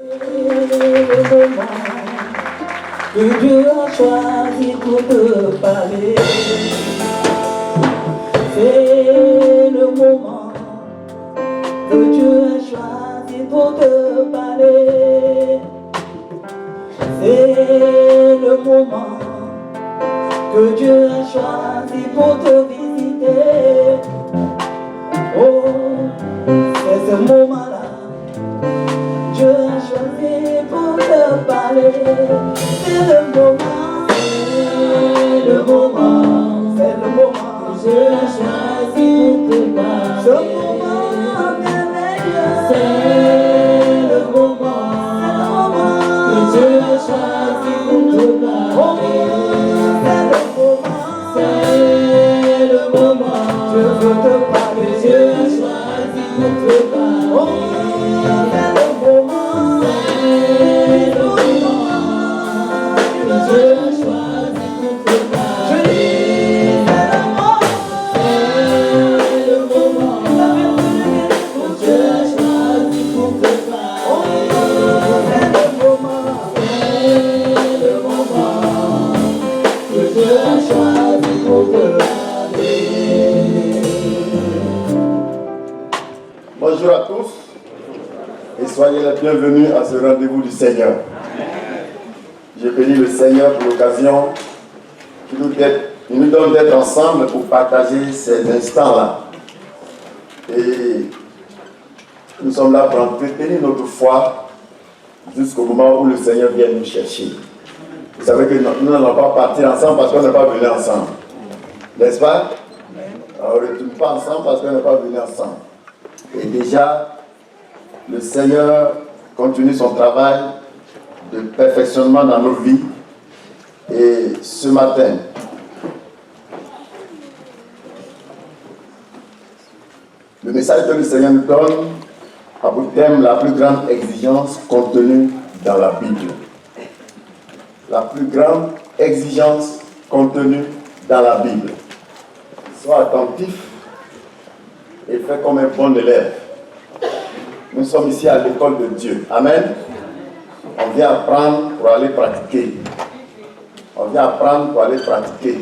Que Dieu a choisi pour te parler. C'est le moment que Dieu a choisi pour te parler. C'est le moment que Dieu a choisi pour te visiter. Oh, c'est ce moment-là. Dieu a choisi pour te parler. C'est le moment, c'est le moment, c'est le moment. Dieu a choisi pour te parler. Ce moment merveilleux, c'est le moment que Dieu a choisi pour te parler. C'est le moment, je veux te parler. Dieu a choisi pour te parler. Bonjour à tous et soyez les bienvenus à ce rendez-vous du Seigneur. Je bénis le Seigneur pour l'occasion qu'il nous donne d'être ensemble pour partager ces instants-là. Et nous sommes là pour entretenir notre foi jusqu'au moment où le Seigneur vient nous chercher. Vous savez que nous n'allons pas partir ensemble parce qu'on n'est pas venus ensemble. N'est-ce pas? On ne retourne pas ensemble parce qu'on n'est pas venus ensemble. Et déjà, le Seigneur continue son travail de perfectionnement dans nos vies. Et ce matin, le message que le Seigneur nous donne a pour thème la plus grande exigence contenue dans la Bible. La plus grande exigence contenue dans la Bible. Sois attentif et fais comme un bon élève. Nous sommes ici à l'école de Dieu. Amen. On vient apprendre pour aller pratiquer. On vient apprendre pour aller pratiquer.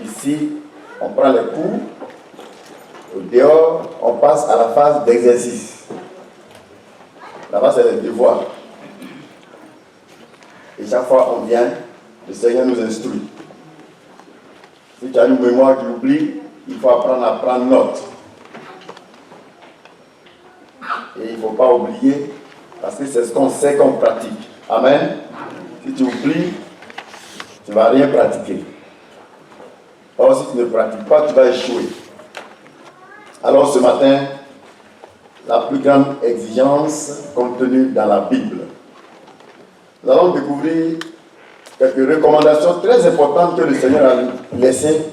Ici, on prend les cours. Au dehors, on passe à la phase d'exercice. Là-bas, c'est les devoirs. Et chaque fois on vient, le Seigneur nous instruit. Si tu as une mémoire qui oublie, il faut apprendre à prendre note. Et il ne faut pas oublier, parce que c'est ce qu'on sait qu'on pratique. Amen. Si tu oublies, tu ne vas rien pratiquer. Or, si tu ne pratiques pas, tu vas échouer. Alors ce matin, la plus grande exigence contenue dans la Bible. Nous allons découvrir quelques recommandations très importantes que le Seigneur a laissées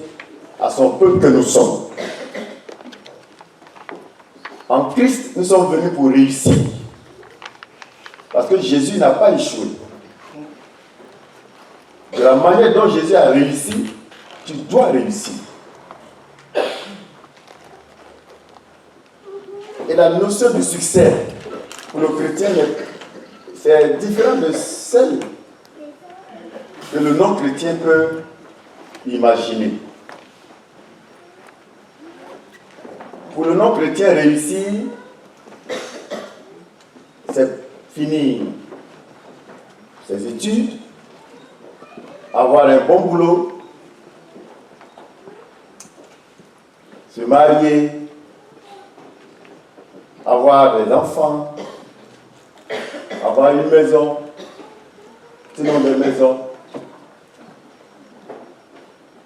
à son peuple que nous sommes. En Christ, nous sommes venus pour réussir. Parce que Jésus n'a pas échoué. De la manière dont Jésus a réussi, tu dois réussir. Et la notion du succès pour le chrétien, c'est différent de celle que le non-chrétien peut imaginer. Pour le non-chrétien, réussir, c'est finir ses études, avoir un bon boulot, se marier, avoir des enfants, avoir une maison, sinon des maisons,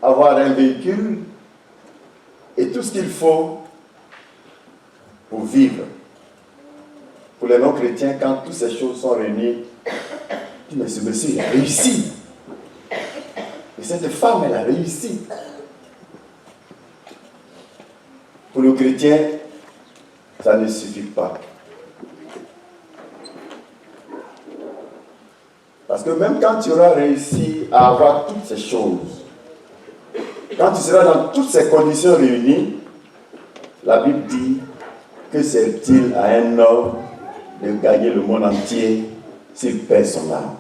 avoir un véhicule et tout ce qu'il faut pour vivre. Pour les non-chrétiens, quand toutes ces choses sont réunies, tu dis, mais ce monsieur a réussi. Et cette femme, elle a réussi. Pour le chrétien, ça ne suffit pas. Parce que même quand tu auras réussi à avoir toutes ces choses, quand tu seras dans toutes ces conditions réunies, la Bible dit que sert-il à un homme de gagner le monde entier s'il perd son âme.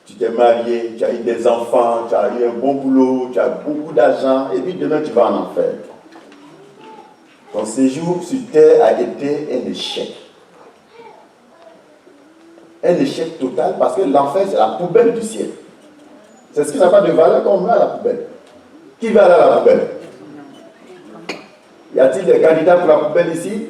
Tu t'es marié, tu as eu des enfants, tu as eu un bon boulot, tu as beaucoup d'argent, et puis demain tu vas en enfer. Ton séjour sur terre a été un échec. Un échec total parce que l'enfer c'est la poubelle du ciel. C'est ce qui n'a pas de valeur qu'on met à la poubelle. Qui va aller à la poubelle? Y a-t-il des candidats pour la poubelle ici?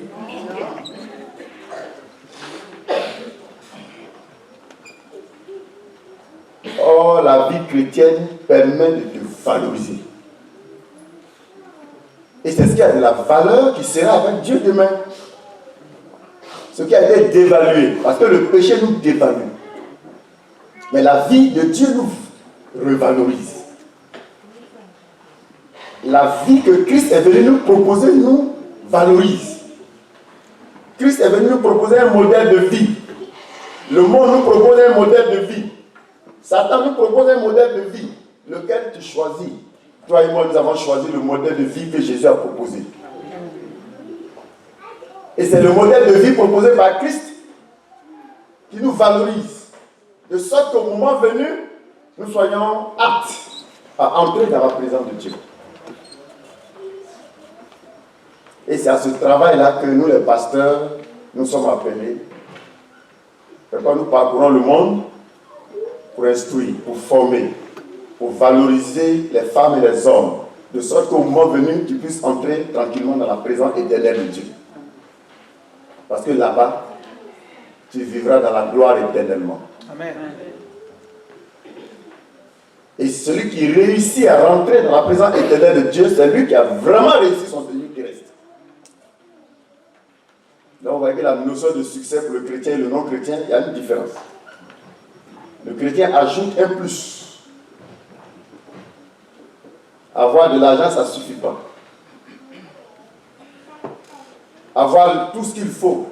Oh, la vie chrétienne permet de te valoriser. Et c'est ce qui a de la valeur qui sera avec Dieu demain. Ce qui a été dévalué, parce que le péché nous dévalue. Mais la vie de Dieu nous revalorise. La vie que Christ est venu nous proposer nous valorise. Christ est venu nous proposer un modèle de vie. Le monde nous propose un modèle de vie. Satan nous propose un modèle de vie, lequel tu choisis. Toi et moi, nous avons choisi le modèle de vie que Jésus a proposé. Et c'est le modèle de vie proposé par Christ qui nous valorise. De sorte qu'au moment venu, nous soyons aptes à entrer dans la présence de Dieu. Et c'est à ce travail-là que nous, les pasteurs, nous sommes appelés. Quand nous parcourons le monde pour instruire, pour former, pour valoriser les femmes et les hommes, de sorte qu'au moment venu, tu puisses entrer tranquillement dans la présence éternelle de Dieu. Parce que là-bas, tu vivras dans la gloire éternellement. Amen. Et celui qui réussit à rentrer dans la présence éternelle de Dieu, c'est lui qui a vraiment réussi son séjour terrestre. Donc on voit que la notion de succès pour le chrétien et le non-chrétien, il y a une différence. Le chrétien ajoute un plus. Avoir de l'argent, ça ne suffit pas. Avoir tout ce qu'il faut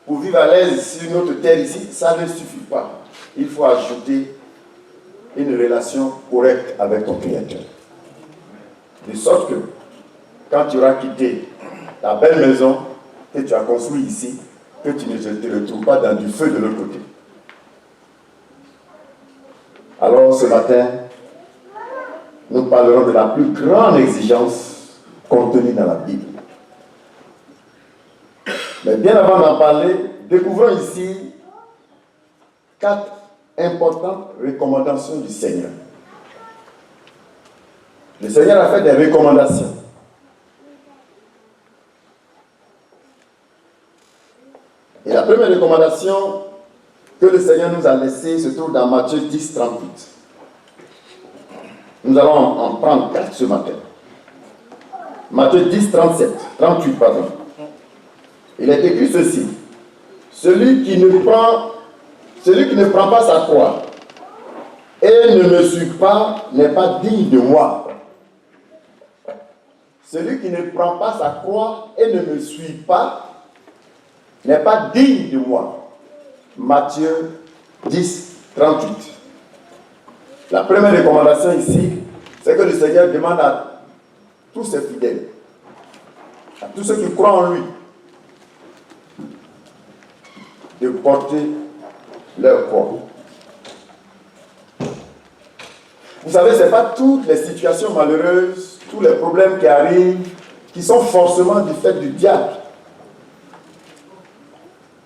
pour vivre à l'aise sur notre terre ici, ça ne suffit pas. Il faut ajouter une relation correcte avec ton Créateur. De sorte que, quand tu auras quitté ta belle maison que tu as construite ici, que tu ne te retrouves pas dans du feu de l'autre côté. Alors ce matin, nous parlerons de la plus grande exigence contenue dans la Bible. Mais bien avant d'en parler, découvrons ici 4 importantes recommandations du Seigneur. Le Seigneur a fait des recommandations. Et la première recommandation que le Seigneur nous a laissée se trouve dans Matthieu 10, 38. Nous allons en prendre 4 ce matin. Matthieu 10, 38, pardon. Il est écrit ceci. Celui qui ne prend pas sa croix et ne me suit pas n'est pas digne de moi. Celui qui ne prend pas sa croix et ne me suit pas n'est pas digne de moi. Matthieu 10, 38. La première recommandation ici, c'est que le Seigneur demande à tous ses fidèles, à tous ceux qui croient en lui, de porter leur croix. Vous savez, ce n'est pas toutes les situations malheureuses, tous les problèmes qui arrivent, qui sont forcément du fait du diable.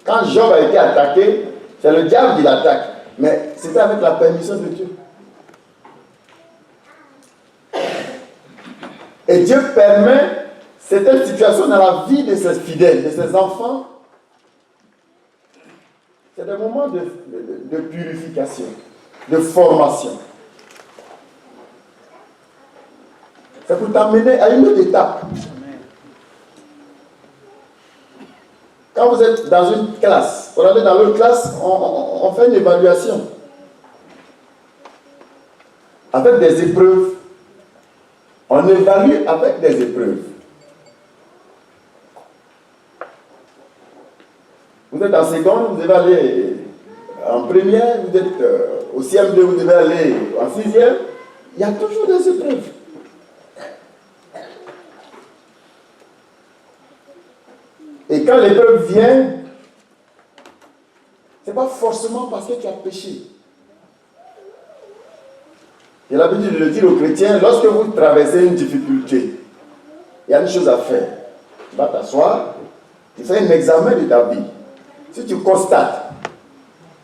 Quand Job a été attaqué, c'est le diable qui l'attaque. Mais c'était avec la permission de Dieu. Et Dieu permet certaines situations dans la vie de ses fidèles, de ses enfants. C'est des moments de purification, de formation. C'est pour t'amener à une autre étape. Quand vous êtes dans une classe, pour aller dans l'autre classe, on fait une évaluation. Avec des épreuves. On évalue avec des épreuves. Vous êtes en seconde, vous devez aller en première, vous êtes au CM2, vous devez aller en 6e. Il y a toujours des épreuves. Et quand l'épreuve vient, ce n'est pas forcément parce que tu as péché. J'ai l'habitude de le dire aux chrétiens, lorsque vous traversez une difficulté, il y a une chose à faire. Tu vas t'asseoir, tu fais un examen de ta vie. Si tu constates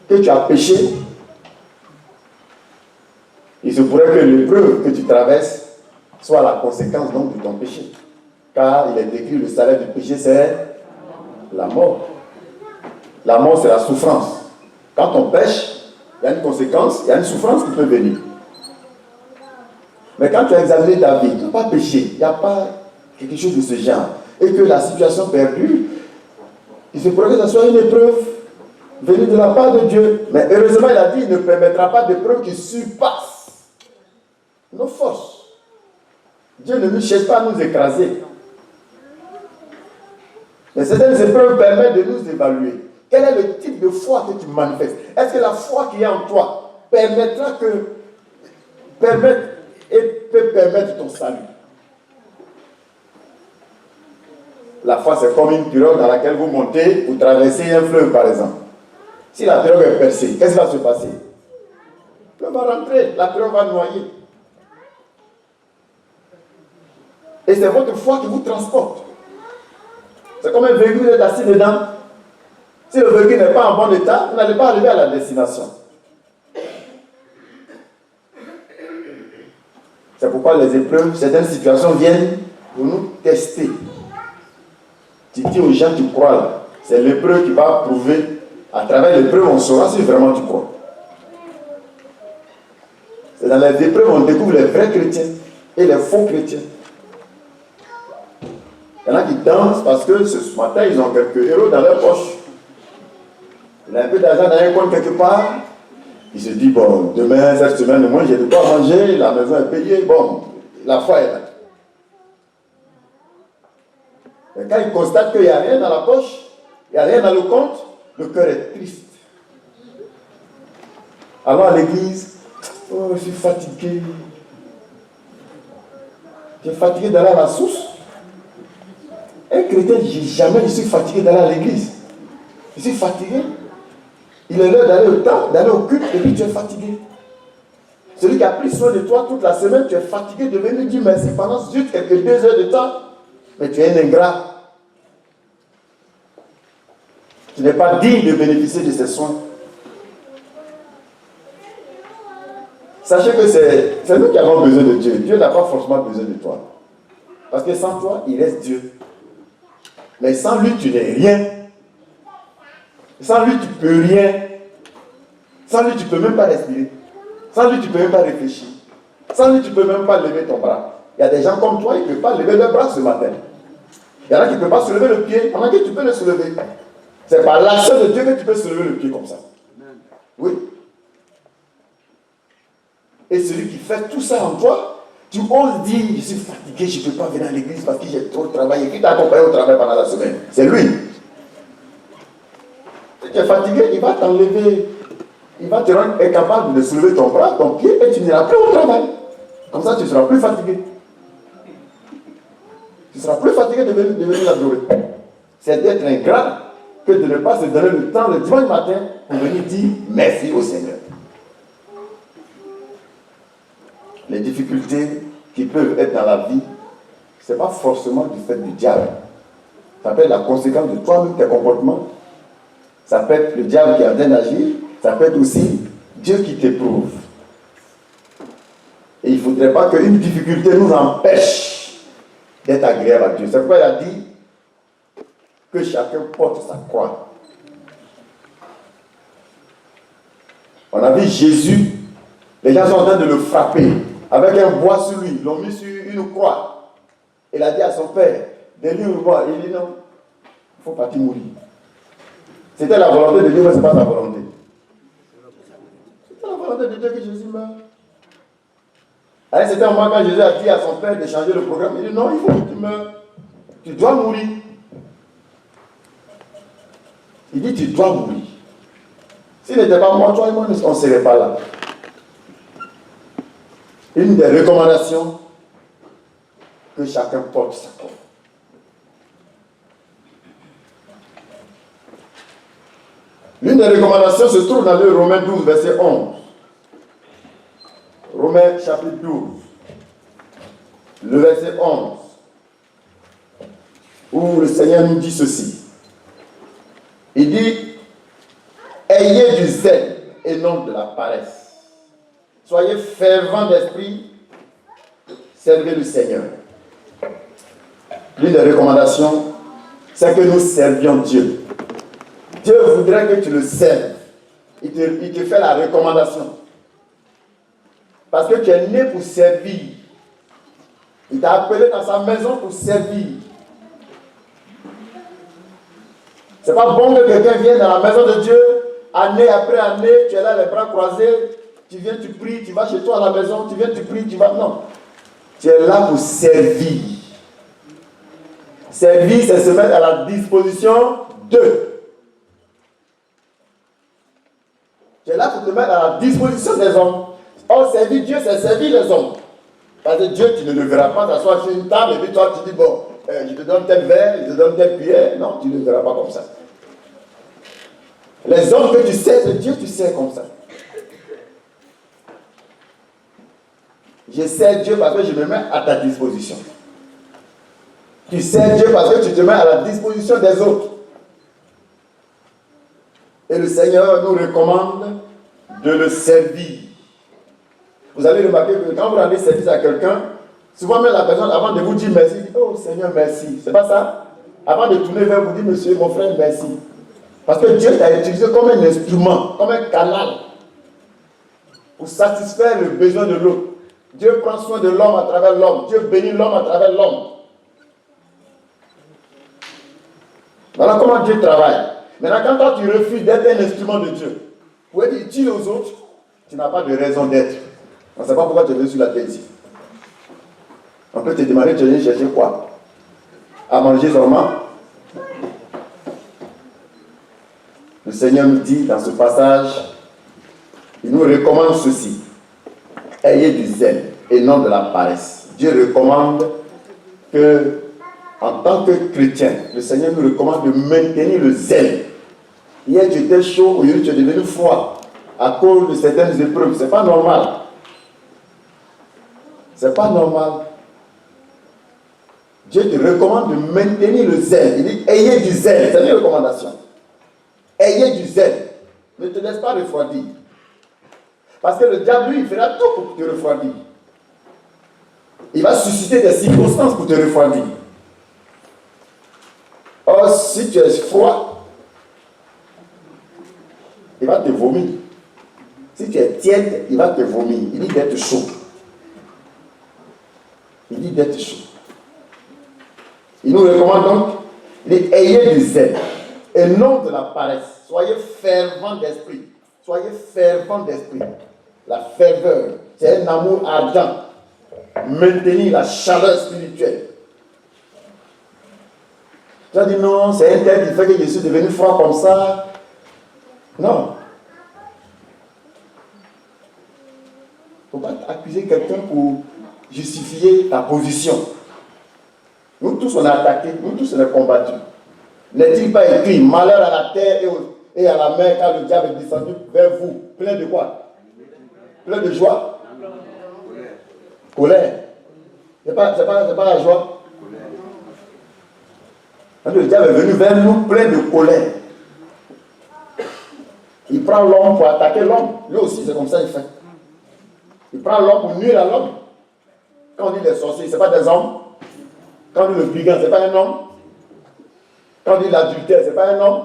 que tu as péché, il se pourrait que l'épreuve que tu traverses soit la conséquence donc de ton péché. Car il est décrit, le salaire du péché, c'est la mort. La mort, c'est la souffrance. Quand on pêche, il y a une conséquence, il y a une souffrance qui peut venir. Mais quand tu as examiné ta vie, tu n'as pas péché, il n'y a pas quelque chose de ce genre, et que la situation perdure, il se pourrait que ce soit une épreuve venue de la part de Dieu. Mais heureusement, il a dit, il ne permettra pas d'épreuve qui surpasse nos forces. Dieu ne nous cherche pas à nous écraser. Mais certaines épreuves permettent de nous évaluer. Quel est le type de foi que tu manifestes? Est-ce que la foi qui est en toi permettra peut permettre ton salut? La foi, c'est comme une pirogue dans laquelle vous montez, vous traversez un fleuve, par exemple. Si la pirogue est percée, qu'est-ce qui va se passer? Le fleuve va rentrer, la pirogue va noyer. Et c'est votre foi qui vous transporte. C'est comme un véhicule, vous êtes assis dedans. Si le véhicule n'est pas en bon état, vous n'allez pas arriver à la destination. C'est pourquoi les épreuves, certaines situations viennent pour nous tester. Tu dis aux gens, tu crois là. C'est l'épreuve qui va prouver. À travers l'épreuve, on saura si vraiment tu crois. C'est dans les épreuves qu'on découvre les vrais chrétiens et les faux chrétiens. Il y en a qui dansent parce que ce matin, ils ont quelques euros dans leur poche. Il a un peu d'argent dans un compte quelque part. Il se dit, bon, demain, cette semaine, moi, j'ai de quoi manger, la maison est payée, bon, la foi est là. Mais quand il constate qu'il n'y a rien dans la poche, il n'y a rien dans le compte, le cœur est triste. Alors à l'église, oh, je suis fatigué. Tu es fatigué d'aller à la source. Un chrétien ne dit jamais, je suis fatigué d'aller à l'église. Je suis fatigué. Il est l'heure d'aller au temple, d'aller au culte, et puis tu es fatigué. Celui qui a pris soin de toi toute la semaine, tu es fatigué de venir dire merci pendant juste quelques 2 heures de temps. Mais tu es un ingrat. Tu n'es pas digne de bénéficier de ses soins. Sachez que c'est nous qui avons besoin de Dieu. Dieu n'a pas forcément besoin de toi. Parce que sans toi, il reste Dieu. Mais sans lui, tu n'es rien. Sans lui, tu ne peux rien. Sans lui, tu ne peux même pas respirer. Sans lui, tu ne peux même pas réfléchir. Sans lui, tu ne peux même pas lever ton bras. Il y a des gens comme toi, ils ne peuvent pas lever leur bras ce matin. Il y en a qui ne peuvent pas soulever le pied. Il y en a qui tu peux le soulever. C'est par l'action de Dieu que tu peux soulever le pied comme ça. Oui. Et celui qui fait tout ça en toi, tu oses dire, je suis fatigué, je ne peux pas venir à l'église parce que j'ai trop travaillé. Qui t'a accompagné au travail pendant la semaine? C'est lui. Si tu es fatigué, il va t'enlever. Il va te rendre incapable de soulever ton bras, ton pied, et tu n'iras plus au travail. Comme ça, tu ne seras plus fatigué. Tu seras plus fatigué de venir l'adorer. C'est d'être ingrat que de ne pas se donner le temps le dimanche matin pour venir dire merci au Seigneur. Les difficultés qui peuvent être dans la vie, ce n'est pas forcément du fait du diable. Ça peut être la conséquence de toi-même, tes comportements. Ça peut être le diable qui est en train d'agir. Ça peut être aussi Dieu qui t'éprouve. Et il ne faudrait pas qu'une difficulté nous empêche d'être agréable à Dieu. C'est pourquoi il a dit que chacun porte sa croix. On a vu Jésus, les gens sont en train de le frapper avec un bois sur lui. Ils l'ont mis sur une croix. Il a dit à son père, délivre-moi. Il dit non, il faut partir mourir. C'était la volonté de Dieu, mais ce n'est pas sa volonté. C'était la volonté de Dieu que Jésus meure. C'était un moment quand Jésus a dit à son père de changer le programme. Il dit non, il faut que tu meurs. Tu dois mourir. Il dit tu dois mourir. S'il n'était pas moi, toi et moi, on ne serait pas là. Une des recommandations, que chacun porte sa croix. L'une des recommandations se trouve dans le Romains 12, verset 11. Romains chapitre 12, le verset 11, où le Seigneur nous dit ceci. Il dit, ayez du zèle et non de la paresse. Soyez fervents d'esprit, servez le Seigneur. L'une des recommandations, c'est que nous servions Dieu. Dieu voudrait que tu le serves. Il te fait la recommandation. Parce que tu es né pour servir. Il t'a appelé dans sa maison pour servir. C'est pas bon que quelqu'un vienne dans la maison de Dieu, année après année, tu es là les bras croisés, tu viens, tu pries, tu vas chez toi à la maison, tu viens, tu pries, tu vas... Non. Tu es là pour servir. Servir, c'est se mettre à la disposition d'eux. Tu es là pour te mettre à la disposition des hommes. Or, servir Dieu, c'est servir les hommes. Parce que Dieu, tu ne le verras pas t'asseoir sur une table et puis toi, tu dis, bon, je te donne tel verre, je te donne telle cuillère. Non, tu ne le verras pas comme ça. Les hommes que tu sers de Dieu, tu sers comme ça. Je sers Dieu parce que je me mets à ta disposition. Tu sers Dieu parce que tu te mets à la disposition des autres. Et le Seigneur nous recommande de le servir. Vous allez remarquer que quand vous rendez service à quelqu'un, souvent même la personne, avant de vous dire merci, dit, oh Seigneur, merci. C'est pas ça? Avant de tourner vers vous, dit, monsieur, mon frère, merci. Parce que Dieu t'a utilisé comme un instrument, comme un canal, pour satisfaire le besoin de l'autre. Dieu prend soin de l'homme à travers l'homme. Dieu bénit l'homme à travers l'homme. Voilà comment Dieu travaille. Maintenant, quand toi tu refuses d'être un instrument de Dieu, pour être utile aux autres, tu n'as pas de raison d'être. On ne sait pas pourquoi tu es venu sur la terre ici. On peut te demander, tu es venu chercher quoi? À manger seulement. Le Seigneur nous dit dans ce passage, il nous recommande ceci. Ayez du zèle et non de la paresse. Dieu recommande que, en tant que chrétien, le Seigneur nous recommande de maintenir le zèle. Hier tu étais chaud, aujourd'hui tu es devenu froid à cause de certaines épreuves. Ce n'est pas normal. Ce n'est pas normal. Dieu te recommande de maintenir le zèle. Il dit ayez du zèle. C'est une recommandation. Ayez du zèle. Ne te laisse pas refroidir. Parce que le diable, lui, il fera tout pour te refroidir. Il va susciter des circonstances pour te refroidir. Or, si tu es froid, il va te vomir. Si tu es tiède, il va te vomir. Il dit d'être chaud. Il dit d'être chaud. Il nous recommande donc, il dit ayez du zèle et non de la paresse. Soyez fervents d'esprit. Soyez fervents d'esprit. La ferveur, c'est un amour ardent. Maintenir la chaleur spirituelle. Tu as dit non, c'est un tel qui fait que je suis devenu froid comme ça. Non. Il ne faut pas accuser quelqu'un pour justifier ta position. Nous tous on a attaqué, nous tous on a combattu. N'est-il pas écrit malheur à la terre et à la mer car le diable est descendu vers vous, plein de quoi? Plein de joie? Colère. C'est pas la joie? Le diable est venu vers nous plein de colère. Il prend l'homme pour attaquer l'homme. Lui aussi, c'est comme ça qu'il fait. Il prend l'homme pour nuire à l'homme. Quand on dit les sorciers, ce n'est pas des hommes. Quand on dit le brigand, ce n'est pas un homme. Quand on dit l'adultère, ce n'est pas un homme.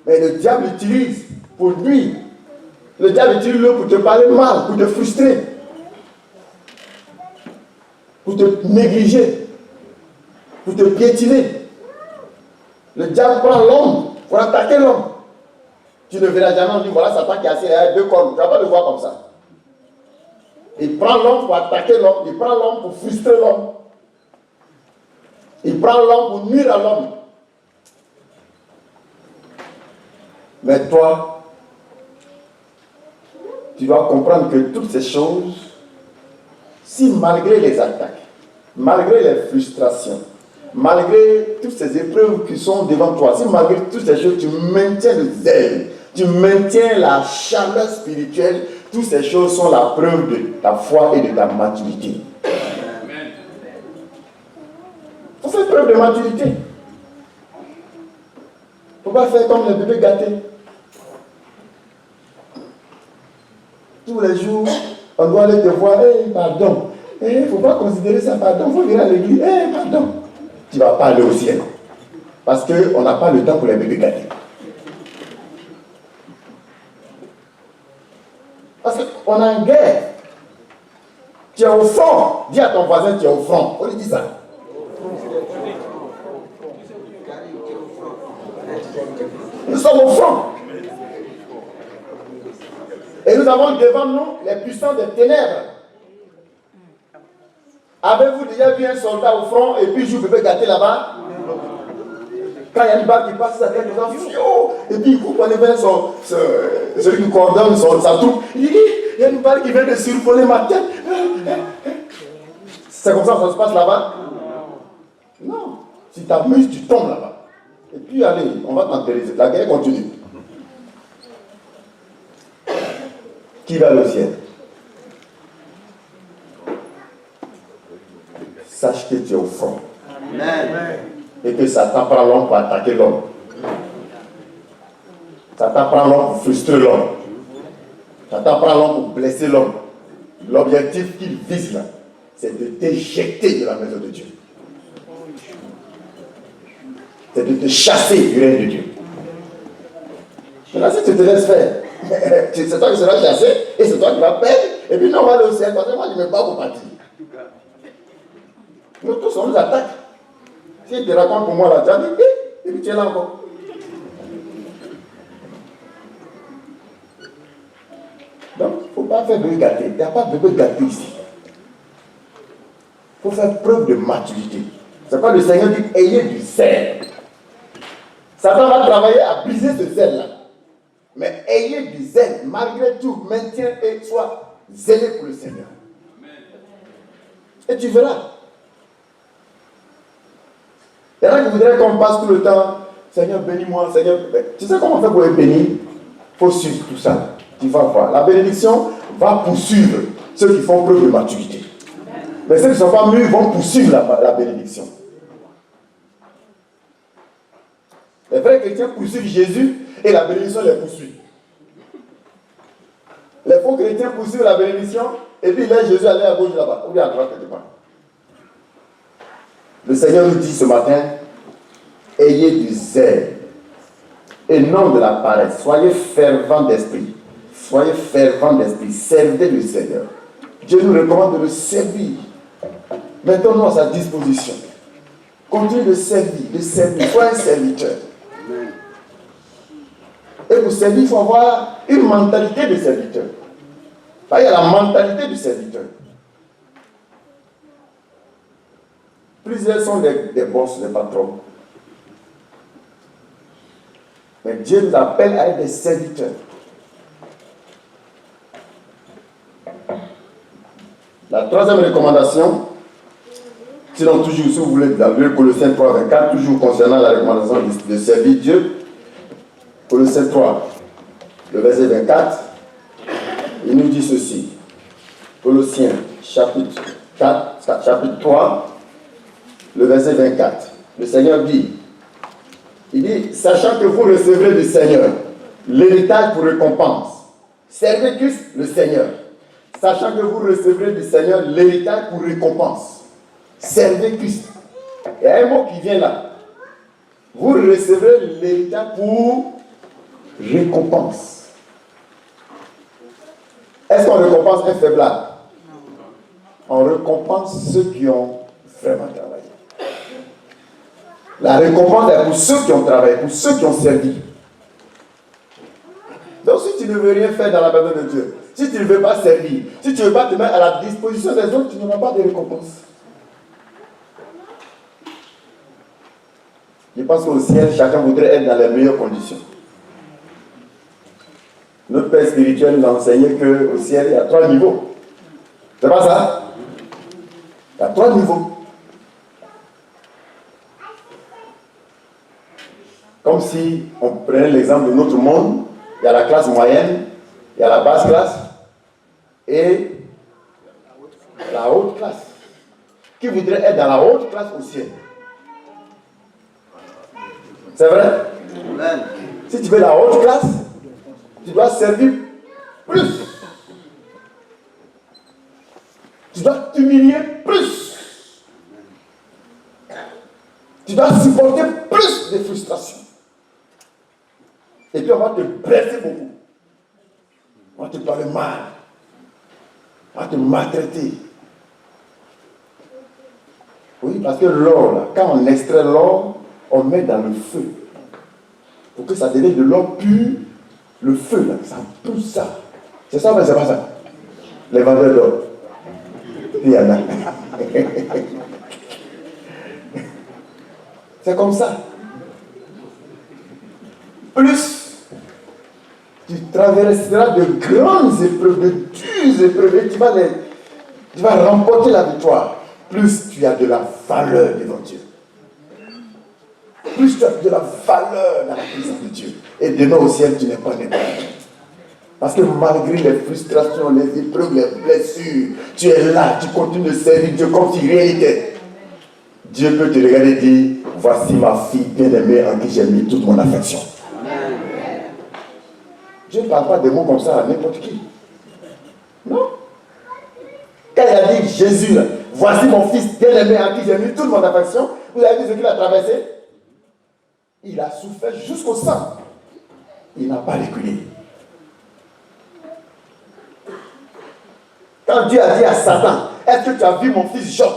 Mais le diable l'utilise pour nuire. Le diable utilise l'homme pour te parler mal, pour te frustrer, pour te négliger, pour te piétiner. Le diable prend l'homme pour attaquer l'homme. Tu ne verras jamais, on dit voilà Satan qui est assis derrière deux cornes. Tu ne vas pas le voir comme ça. Il prend l'homme pour attaquer l'homme, il prend l'homme pour frustrer l'homme. Il prend l'homme pour nuire à l'homme. Mais toi, tu dois comprendre que toutes ces choses, si malgré les attaques, malgré les frustrations, malgré toutes ces épreuves qui sont devant toi, si malgré toutes ces choses, tu maintiens le zèle, tu maintiens la chaleur spirituelle. Toutes ces choses sont la preuve de ta foi et de ta maturité. Il faut faire preuve de maturité. Il ne faut pas faire comme les bébés gâtés. Tous les jours, on doit aller te voir, pardon. Il ne faut pas considérer ça pardon, il faut venir à l'église, pardon. Tu ne vas pas aller au ciel. Parce qu'on n'a pas le temps pour les bébés gâtés. Parce qu'on a une guerre. Tu es au front. Dis à ton voisin, tu es au front. On lui dit ça. Nous sommes au front. Et nous avons devant nous les puissants des ténèbres. Avez-vous déjà vu un soldat au front et puis il joue bébé gâté là-bas? Quand il y a une balle qui passe, ça vient des enfants, et puis il coupe en vers celui qui coordonne sa troupe. Il dit, il y a une balle qui vient de survoler ma tête. C'est comme ça que ça se passe là-bas? Non. Si tu t'amuses, tu tombes là-bas. Et puis allez, on va t'enterrer. La guerre continue. Qui va au ciel? Sache que tu es au front. Amen. Et que Satan prend l'homme pour attaquer l'homme. Satan prend l'homme pour frustrer l'homme. Satan prend l'homme pour blesser l'homme. L'objectif qu'il vise là, c'est de t'éjecter de la maison de Dieu. C'est de te chasser du règne de Dieu. Maintenant, si tu te laisses faire, c'est toi qui seras chassé et c'est toi qui vas perdre. Et puis, non, on va aller au ciel. Parce que moi, je ne me bats pour partir. Nous tous, on nous attaque. Si il te raconte pour moi la tu as dit, et puis tu es là encore. Donc, il ne faut pas faire bébé gâté. Il n'y a pas de bébé gâté ici. Il faut faire preuve de maturité. C'est quoi le Seigneur dit, ayez du zèle. Satan va travailler à briser ce zèle-là. Mais ayez du zèle. Malgré tout, maintiens et sois zélé pour le Seigneur. Et tu verras. Il y en a qui voudraient qu'on passe tout le temps, Seigneur bénis-moi, Seigneur. Tu sais comment on fait pour être béni? Il faut suivre tout ça. Tu vas voir. La bénédiction va poursuivre ceux qui font preuve de maturité. Mais ceux qui ne sont pas mûrs vont poursuivre la bénédiction. Les vrais chrétiens poursuivent Jésus et la bénédiction les poursuit. Les faux chrétiens poursuivent la bénédiction et puis là Jésus allait à gauche là-bas, ou bien à droite quelque part. Le Seigneur nous dit ce matin, ayez du zèle et non de la paresse. Soyez fervents d'esprit. Soyez fervents d'esprit. Servez le Seigneur. Dieu nous recommande de le servir. Mettons-nous à sa disposition. Continuez de servir, de servir. Soyez un serviteur. Et pour servir, il faut avoir une mentalité de serviteur. Il y a la mentalité du serviteur. Plusieurs sont des boss, des patrons. Mais Dieu nous appelle à être des serviteurs. La troisième recommandation, sinon toujours, si vous voulez, dans le Colossiens 3, 24, toujours concernant la recommandation de servir Dieu, Colossiens 3, le verset 24, il nous dit ceci. Colossiens, chapitre 3, le verset 24. Le Seigneur dit, il dit, sachant que vous recevrez du Seigneur l'héritage pour récompense, servez Christ le Seigneur. Sachant que vous recevrez du Seigneur l'héritage pour récompense, servez Christ. Il y a un mot qui vient là. Vous recevrez l'héritage pour récompense. Est-ce qu'on récompense un faiblard? On récompense ceux qui ont vraiment travaillé. La récompense est pour ceux qui ont travaillé, pour ceux qui ont servi. Donc si tu ne veux rien faire dans la maison de Dieu, si tu ne veux pas servir, si tu ne veux pas te mettre à la disposition des autres, tu n'auras pas de récompense. Je pense qu'au ciel, chacun voudrait être dans les meilleures conditions. Notre Père spirituel nous a enseigné qu'au ciel, il y a 3 niveaux. C'est pas ça? Il y a 3 niveaux. Comme si on prenait l'exemple de notre monde, Il y a la classe moyenne, il y a la basse classe et la haute classe. Qui voudrait être dans la haute classe au ciel? C'est vrai? Amen. Si tu veux la haute classe, tu dois servir plus. Tu dois t'humilier plus. Tu dois supporter plus de frustrations. Et puis on va te blesser beaucoup. On va te parler mal. On va te maltraiter. Oui, parce que l'or, là, quand on extrait l'or, on met dans le feu. Pour que ça devienne de l'or pur, le feu, là, ça pousse ça. C'est ça, mais c'est pas ça. Les vendeurs d'or. Il y en a. C'est comme ça. Plus tu traverseras de grandes épreuves, de dures épreuves, et tu vas remporter la victoire. Plus tu as de la valeur devant Dieu. Plus tu as de la valeur dans la présence de Dieu. Et demain au ciel, tu n'es pas n'importe. Parce que malgré les frustrations, les épreuves, les blessures, tu es là, tu continues de servir Dieu comme si rien n'était. Dieu peut te regarder et dire, voici ma fille bien-aimée en qui j'ai mis toute mon affection. Amen. Dieu ne parle pas des mots comme ça à n'importe qui. Non. Quand il a dit Jésus, là, voici mon fils bien-aimé en qui j'ai mis toute mon affection, vous avez vu ce qu'il a traversé? Il a souffert jusqu'au sang. Il n'a pas reculé. Quand Dieu a dit à Satan, est-ce que tu as vu mon fils Job?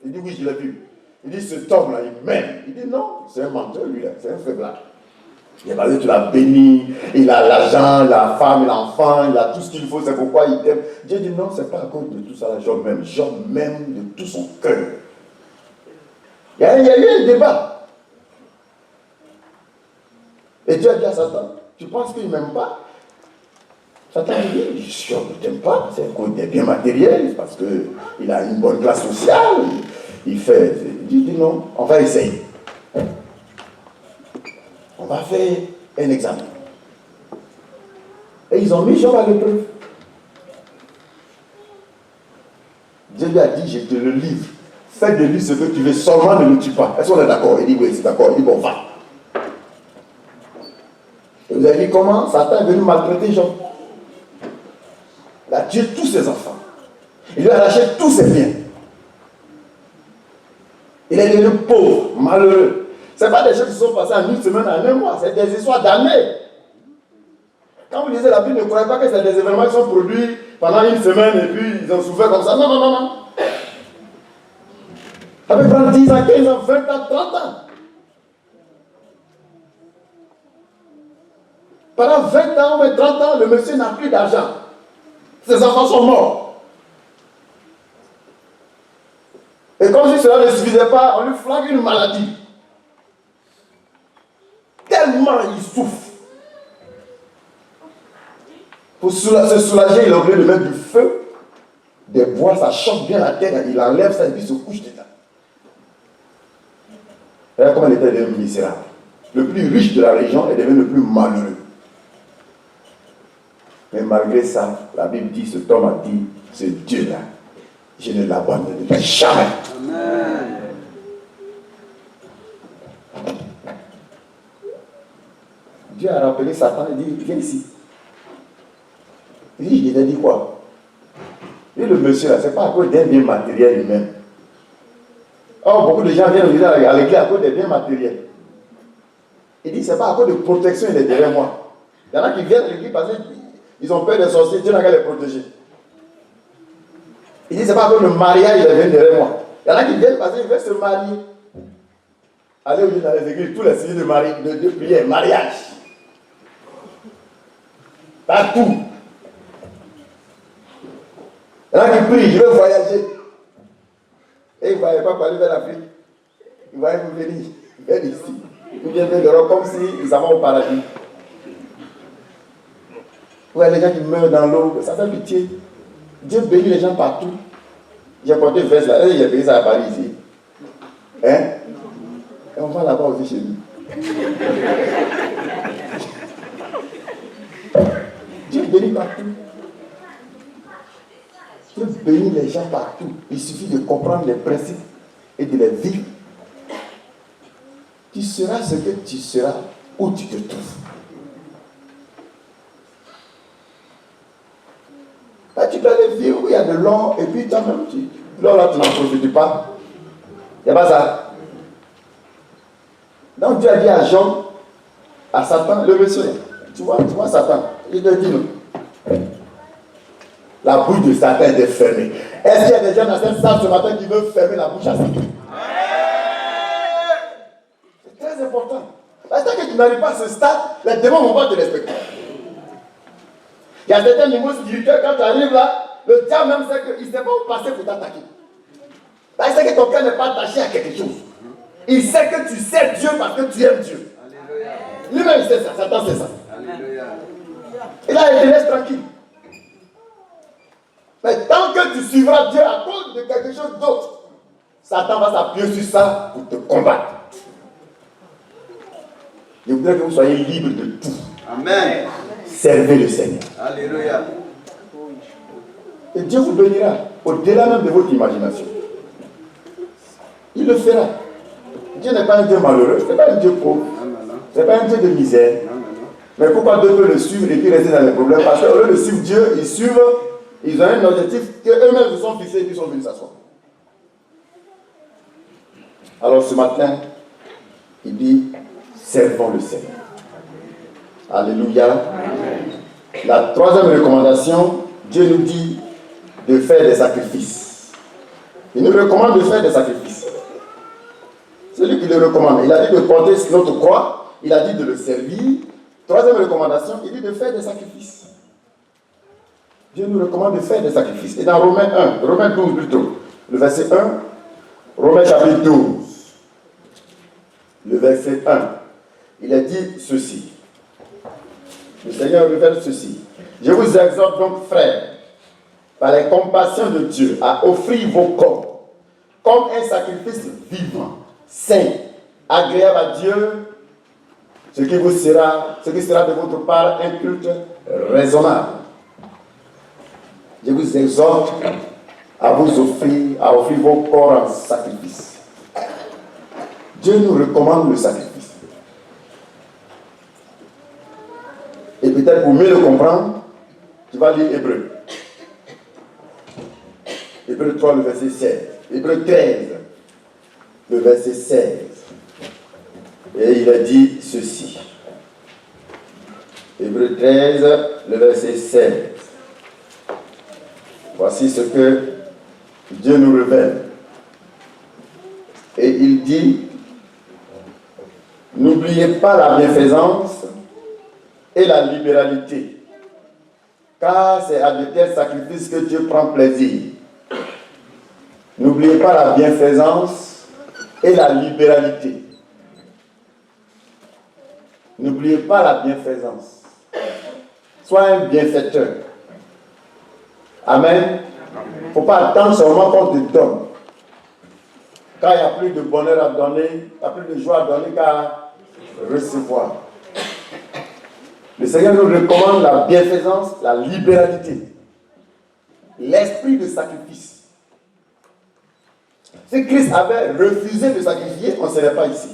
Il dit oui, je l'ai vu. Il dit, cet homme-là, il m'aime. Il dit non, c'est un menteur, lui, là, c'est un faiblard. Il est basé, tu l'as béni, il a l'argent, la femme, l'enfant, il a tout ce qu'il faut, c'est pourquoi il t'aime. Dieu dit non, c'est pas à cause de tout ça, là, Job m'aime. Job m'aime de tout son cœur. Il y a eu un débat. Et Dieu a dit à Satan, tu penses qu'il ne m'aime pas? Satan dit, Job ne t'aime pas, c'est à cause des biens matériels, parce qu'il a une bonne classe sociale. Il dit non, on va essayer. On va faire un examen. Et ils ont mis Job à l'épreuve. Dieu lui a dit, je te le livre. Fais de lui ce que tu veux, seulement ne le tue pas. Est-ce qu'on est d'accord? Il dit oui, c'est d'accord. Il dit bon, va. Et vous avez vu comment Satan est venu maltraiter Job. Il a tué tous ses enfants. Il lui a arraché tous ses biens. Il est devenu pauvre, malheureux. Ce n'est pas des choses qui sont passées en une semaine, en un mois. C'est des histoires d'années. Quand vous lisez la Bible, ne croyez pas que c'est des événements qui sont produits pendant une semaine et puis ils ont souffert comme ça. Non, non, non, non. Ça peut prendre 10 ans, 15 ans, 20 ans, 30 ans. Pendant 20 ans ou 30 ans, le monsieur n'a plus d'argent. Ses enfants sont morts. Et comme si cela ne suffisait pas, on lui flanque une maladie. Tellement il souffre. Pour se soulager, il est obligé de mettre du feu, des bois, ça choque bien la tête, il enlève ça et puis il se couche dedans. Regarde comment il était devenu misérable. Le plus riche de la région est devenu le plus malheureux. Mais malgré ça, la Bible dit, cet homme a dit, ce Dieu-là, je ne l'abandonnerai jamais. Amen. Dieu a rappelé Satan et dit, viens ici. Il dit, il a dit quoi? Et le monsieur là, ce n'est pas à cause d'un bien matériel lui-même. Or, beaucoup de gens viennent à l'église à cause des biens matériels. Il dit, ce n'est pas à cause de protection, il est derrière moi. Il y en a qui viennent à l'église parce qu'ils ont peur des sorciers, Dieu n'a qu'à les protéger. Il dit, c'est pas comme le mariage, il vient derrière moi. Il y en a qui viennent parce qu'ils veulent se marier. Allez au lieu dans les églises, tous les signes de prière, mariage. Partout. Il y en a qui prient, je veux voyager. Et ils ne voyaient pas parler vers l'Afrique. Ils voyaient vous venir, vers ici. Vous venez vers l'Europe comme s'ils avaient au paradis. Vous voyez les gens qui meurent dans l'eau, ça fait pitié. Dieu bénit les gens partout. J'ai porté une veste là, j'ai payé ça à Paris ici. Hein? Et on va là-bas aussi chez nous. bénis partout. Dieu bénit les gens partout. Il suffit de comprendre les principes et de les vivre. Tu seras ce que tu seras où tu te trouves. Là, tu dois les vivre où il y a de l'or et puis toi-même, l'or là, tu n'en profites pas. Il n'y a pas ça. Donc Dieu a dit à Jean, à Satan, le monsieur, tu vois Satan, il te dit non. La bouche de Satan est fermée. Est-ce qu'il y a des gens dans cette salle ce matin qui veulent fermer la bouche à Satan? C'est très important. Parce que tu n'arrives pas à ce stade, les démons ne vont pas te respecter. Il y a certains niveaux spirituels, quand tu arrives là, le diable même sait qu'il ne sait pas où passer pour t'attaquer. Parce que ton cœur n'est pas attaché à quelque chose. Il sait que tu sais Dieu parce que tu aimes Dieu. Lui-même il sait ça, Satan sait ça. Et là, il te laisse tranquille. Mais tant que tu suivras Dieu à cause de quelque chose d'autre, Satan va s'appuyer sur ça pour te combattre. Je voudrais que vous soyez libres de tout. Amen. Servez le Seigneur. Alléluia. Et Dieu vous bénira au-delà même de votre imagination. Il le fera. Dieu n'est pas un Dieu malheureux, ce n'est pas un Dieu pauvre, ce n'est pas un Dieu de misère. Mais pourquoi Dieu peut le suivre et puis rester dans les problèmes? Parce qu'au lieu de suivre Dieu, ils ont un objectif qu'eux-mêmes se sont fixés et puis sont venus s'asseoir. Alors ce matin, il dit, servons le Seigneur. Alléluia. Amen. La troisième recommandation, Dieu nous dit de faire des sacrifices. Il nous recommande de faire des sacrifices. C'est lui qui le recommande. Il a dit de porter notre croix, il a dit de le servir. Troisième recommandation, il dit de faire des sacrifices. Dieu nous recommande de faire des sacrifices. Et dans Romains 12 plutôt, le verset 1, Romains chapitre 12, le verset 1, il a dit ceci. Le Seigneur révèle ceci. Je vous exhorte donc, frères, par les compassions de Dieu, à offrir vos corps comme un sacrifice vivant, saint, agréable à Dieu, ce qui sera de votre part un culte raisonnable. Je vous exhorte à offrir vos corps en sacrifice. Dieu nous recommande le sacrifice. Et peut-être pour mieux le comprendre, tu vas lire Hébreu. Hébreu 3, le verset 16. Hébreu 13, le verset 16. Et il a dit ceci. Hébreu 13, le verset 16. Voici ce que Dieu nous révèle. Et il dit, n'oubliez pas la bienfaisance et la libéralité, car c'est à de tels sacrifices que Dieu prend plaisir. N'oubliez pas la bienfaisance et la libéralité. N'oubliez pas la bienfaisance. Sois un bienfaiteur. Amen. Il ne faut pas attendre seulement qu'on te donne. Quand il n'y a plus de bonheur à donner, il n'y a plus de joie à donner qu'à recevoir. Le Seigneur nous recommande la bienfaisance, la libéralité, l'esprit de sacrifice. Si Christ avait refusé de sacrifier, on ne serait pas ici.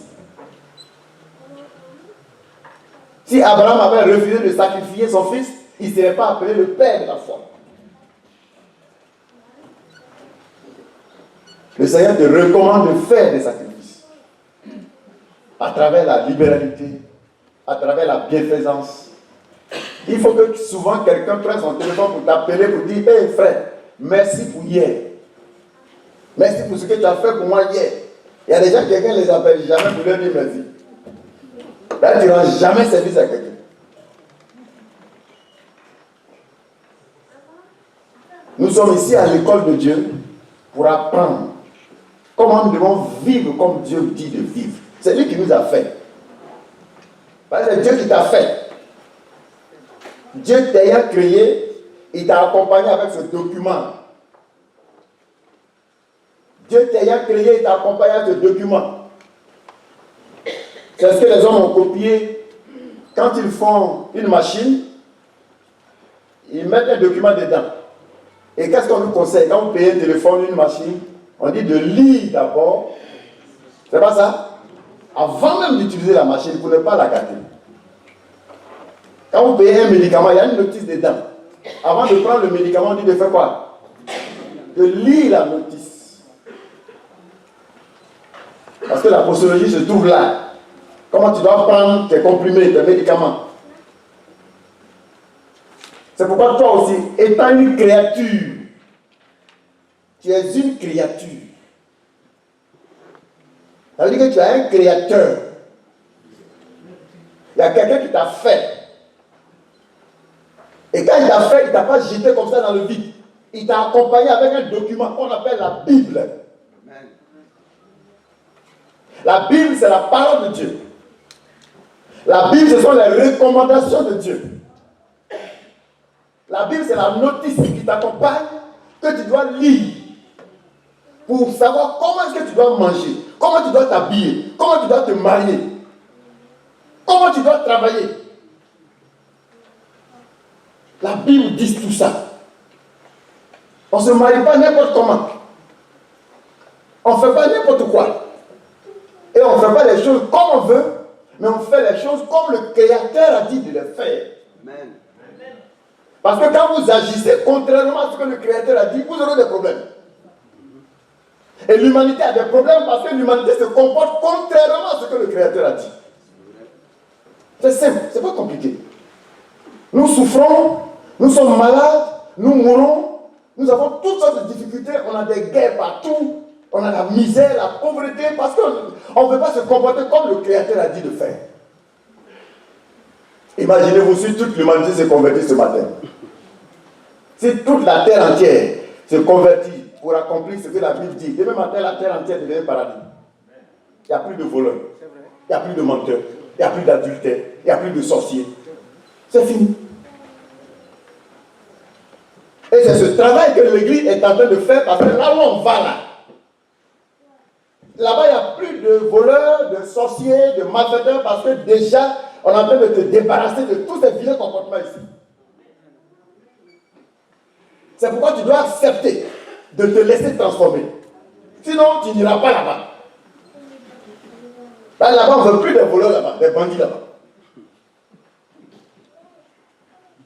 Si Abraham avait refusé de sacrifier son fils, il ne serait pas appelé le père de la foi. Le Seigneur te recommande de faire des sacrifices à travers la libéralité, à travers la bienfaisance. Il faut que souvent quelqu'un prenne son téléphone pour t'appeler, pour dire, hey frère, merci pour hier. Merci pour ce que tu as fait pour moi hier. Il y a des gens, quelqu'un ne les appelle jamais pour leur dire merci. Là, tu ne rends jamais service à quelqu'un. Nous sommes ici à l'école de Dieu pour apprendre comment nous devons vivre comme Dieu dit de vivre. C'est lui qui nous a fait. C'est Dieu qui t'a fait. Dieu t'ayant créé, il t'a accompagné avec ce document. Dieu t'ayant créé, il t'a accompagné avec ce document. C'est ce que les hommes ont copié quand ils font une machine. ils mettent un document dedans. Et qu'est-ce qu'on nous conseille? Quand vous payez un téléphone, une machine, on dit de lire d'abord. C'est pas ça? Avant même d'utiliser la machine, pour ne pas la gâter. Quand vous payez un médicament, il y a une notice dedans. Avant de prendre le médicament, on dit de faire quoi? De lire la notice. Parce que la posologie se trouve là. Comment tu dois prendre tes comprimés, tes médicaments. C'est pourquoi toi aussi, étant une créature, tu es une créature. Ça veut dire que tu es un créateur. Il y a quelqu'un qui t'a fait. Et quand il t'a fait, il ne t'a pas jeté comme ça dans le vide. Il t'a accompagné avec un document qu'on appelle la Bible. Amen. La Bible, c'est la parole de Dieu. La Bible, ce sont les recommandations de Dieu. La Bible, c'est la notice qui t'accompagne, que tu dois lire pour savoir comment est-ce que tu dois manger, comment tu dois t'habiller, comment tu dois te marier, comment tu dois travailler. La Bible dit tout ça. On ne se marie pas n'importe comment. On ne fait pas n'importe quoi. Et on ne fait pas les choses comme on veut, mais on fait les choses comme le Créateur a dit de les faire. Amen. Parce que quand vous agissez contrairement à ce que le Créateur a dit, vous aurez des problèmes. Et l'humanité a des problèmes parce que l'humanité se comporte contrairement à ce que le Créateur a dit. C'est simple, c'est pas compliqué. Nous souffrons, nous sommes malades, nous mourons, nous avons toutes sortes de difficultés, on a des guerres partout, on a la misère, la pauvreté, parce qu'on ne veut pas se comporter comme le Créateur a dit de faire. Imaginez-vous si toute l'humanité se convertit ce matin. Si toute la terre entière se convertit pour accomplir ce que la Bible dit, demain matin, la terre entière devient paradis. Il n'y a plus de voleurs, il n'y a plus de menteurs, il n'y a plus d'adultères, il n'y a plus de sorciers. C'est fini. Et c'est ce travail que l'Église est en train de faire parce que là où on va là-bas, il n'y a plus de voleurs, de sorciers, de malfaiteurs parce que déjà, on est en train de te débarrasser de tous ces vilains comportements ici. C'est pourquoi tu dois accepter de te laisser transformer. Sinon, tu n'iras pas là-bas. Là-bas, on ne veut plus des voleurs là-bas, des bandits là-bas.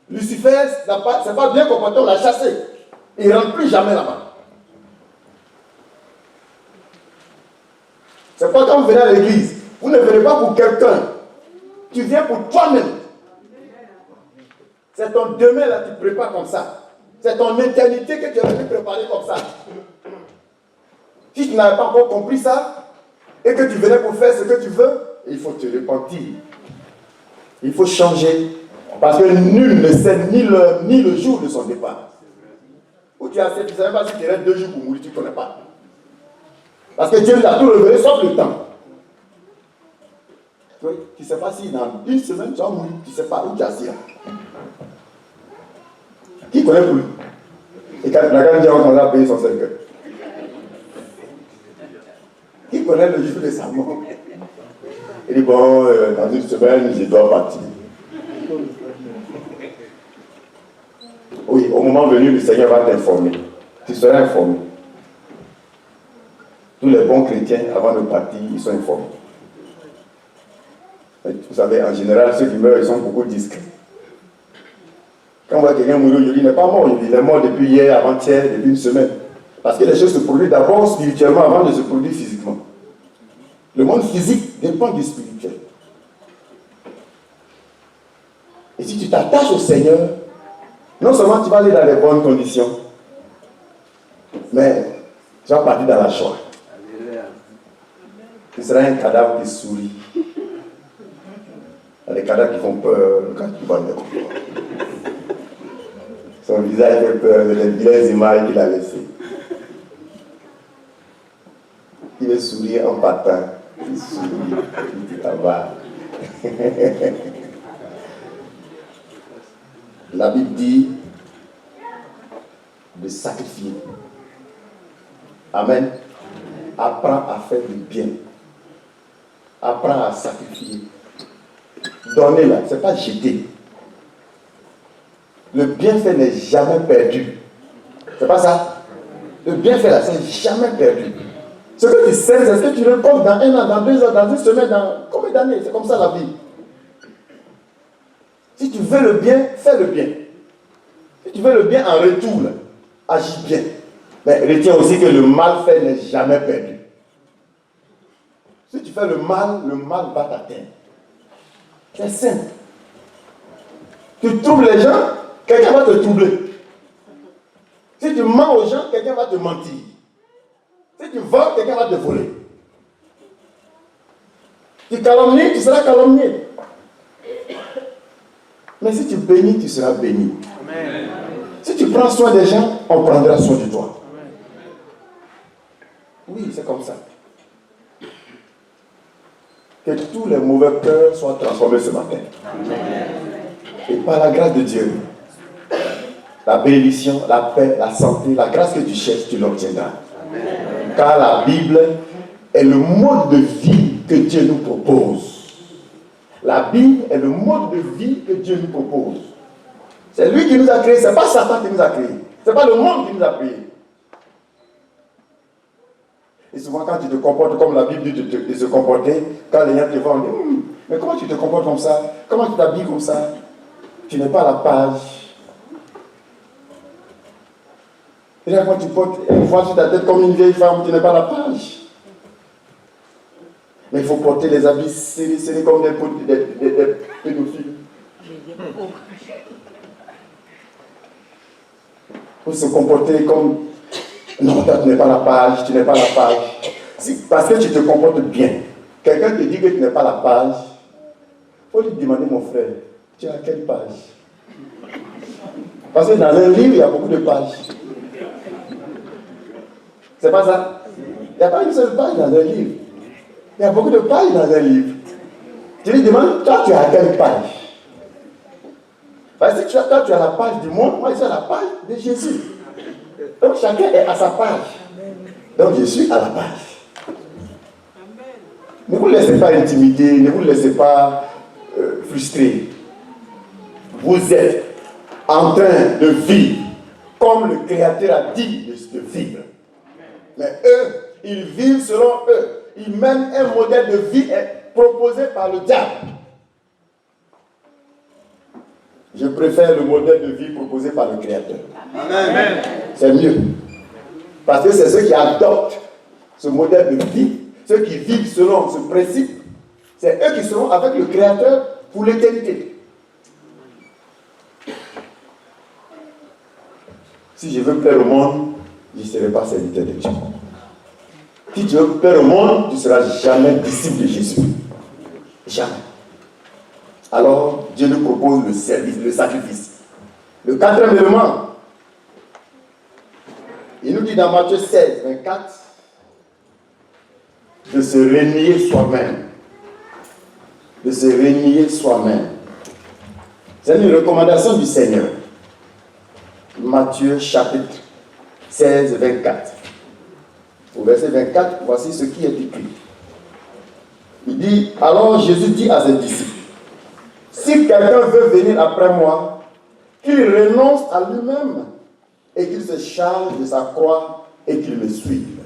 Lucifer, c'est pas bien comporté, on l'a chassé. Il ne rentre plus jamais là-bas. C'est pas quand vous venez à l'église, vous ne venez pas pour quelqu'un. Tu viens pour toi-même. C'est ton demain là que tu prépares comme ça. C'est ton éternité que tu aurais pu préparer comme ça. Si tu n'avais pas encore compris ça, et que tu venais pour faire ce que tu veux, il faut te repentir. Il faut changer. Parce que nul ne sait ni l'heure, ni le jour de son départ. Ou tu as tu ne savais pas si tu restes 2 jours pour mourir, tu ne connais pas. Parce que Dieu l'a tout révélé, sauf le temps. Tu ne sais pas si dans 1 semaine tu vas mourir, tu ne sais pas où tu as assis là. Qui connaît plus? Et quand la grande diable on a payé son cercueil. Qui connaît le jour de sa mort? Il dit bon, dans 1 semaine, je dois partir. Oui, au moment venu, le Seigneur va t'informer. Tu seras informé. Tous les bons chrétiens, avant de partir, ils sont informés. Vous savez, en général, ceux qui meurent, ils sont beaucoup discrets. Quand on voit quelqu'un mourir aujourd'hui, il n'est pas mort. Il est mort depuis hier, avant-hier, depuis 1 semaine. Parce que les choses se produisent d'abord spirituellement avant de se produire physiquement. Le monde physique dépend du spirituel. Et si tu t'attaches au Seigneur, non seulement tu vas aller dans les bonnes conditions, mais tu vas partir dans la joie. Tu seras un cadavre qui sourit. Il y a des cadavres qui font peur quand tu vois le corps. Son visage fait peur, les vilaines images qu'il a laissées. Il veut sourire en partant. Il sourit, il dit là-bas. La Bible dit de sacrifier. Amen. Apprends à faire du bien. Apprends à sacrifier. Donnez-la, ce n'est pas jeter. le bienfait n'est jamais perdu. C'est pas ça? Le bienfait là, c'est jamais perdu. Ce que tu sais, c'est ce que tu récoltes dans 1 an, dans 2 ans, dans une semaine, dans combien d'années? C'est comme ça la vie. Si tu veux le bien, fais le bien. Si tu veux le bien en retour, là, agis bien. Mais retiens aussi que le mal fait n'est jamais perdu. Si tu fais le mal va t'atteindre. C'est simple. Tu troubles les gens, quelqu'un va te troubler. Si tu mens aux gens, quelqu'un va te mentir. Si tu voles, quelqu'un va te voler. Tu calomnies, tu seras calomnié. Mais si tu bénis, tu seras béni. Amen. Si tu prends soin des gens, on prendra soin de toi. Amen. Oui, c'est comme ça. Que tous les mauvais cœurs soient transformés ce matin. Amen. Et par la grâce de Dieu, la bénédiction, la paix, la santé, la grâce que tu cherches, tu l'obtiendras. Amen. Car la Bible est le mode de vie que Dieu nous propose. La Bible est le mode de vie que Dieu nous propose. C'est lui qui nous a créés, ce n'est pas Satan qui nous a créés. Ce n'est pas le monde qui nous a créés. Et souvent quand tu te comportes comme la Bible dit de se comporter, quand les gens te voient, on dit, mais comment tu te comportes comme ça? Comment tu t'habilles comme ça? Tu n'es pas à la page. Et là quand tu portes une voile sur ta tête comme une vieille femme, tu n'es pas à la page. Mais il faut porter les habits serrés comme des pédophiles. Il faut se comporter comme... Non, toi, tu n'es pas à la page, tu n'es pas à la page. Parce que tu te comportes bien. Quelqu'un te dit que tu n'es pas à la page. Il faut lui demander, mon frère, tu es à quelle page? Parce que dans un livre, il y a beaucoup de pages. C'est pas ça? Il n'y a pas une seule page dans un livre. Il y a beaucoup de pages dans un livre. Tu lui demandes, toi, tu es à quelle page? Parce que toi, tu es à la page du monde, moi, je suis à la page de Jésus. Donc, chacun est à sa page. Donc, je suis à la page. Ne vous laissez pas intimider, ne vous laissez pas frustrer. Vous êtes en train de vivre comme le Créateur a dit de vivre. Mais eux, ils vivent selon eux. Ils mènent un modèle de vie proposé par le diable. Je préfère le modèle de vie proposé par le Créateur. Amen. C'est mieux. Parce que c'est ceux qui adoptent ce modèle de vie, ceux qui vivent selon ce principe, c'est eux qui seront avec le Créateur pour l'éternité. Si je veux plaire au monde, je ne serai pas serviteur de Dieu. Si tu veux plaire au monde, tu ne seras jamais disciple de Jésus. Jamais. Alors, Dieu nous propose le service, le sacrifice. Le 4e élément, il nous dit dans Matthieu 16, 24, de se renier soi-même. De se renier soi-même. C'est une recommandation du Seigneur. Matthieu chapitre 16, 24. Au verset 24, voici ce qui est écrit. Il dit, alors Jésus dit à ses disciples, si quelqu'un veut venir après moi, qu'il renonce à lui-même et qu'il se charge de sa croix et qu'il me suive.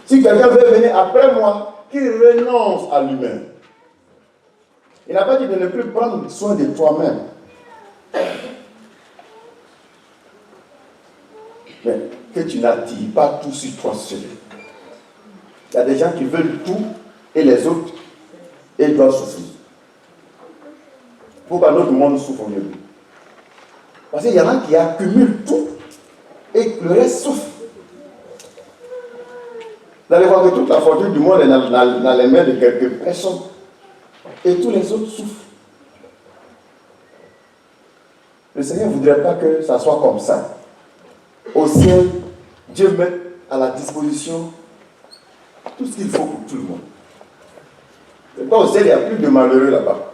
Si quelqu'un veut venir après moi, qu'il renonce à lui-même. Il n'a pas dit de ne plus prendre soin de toi-même. Mais que tu n'attires pas tout sur toi seul. Il y a des gens qui veulent tout et les autres, et ils doivent souffrir. Pourquoi notre monde souffre mieux? Parce qu'il y en a qui accumulent tout et le reste souffre. Vous allez voir que toute la fortune du monde est dans les mains de quelques personnes et tous les autres souffrent. Le Seigneur ne voudrait pas que ça soit comme ça. Au ciel, Dieu met à la disposition tout ce qu'il faut pour tout le monde. C'est pourquoi au ciel, il n'y a plus de malheureux là-bas.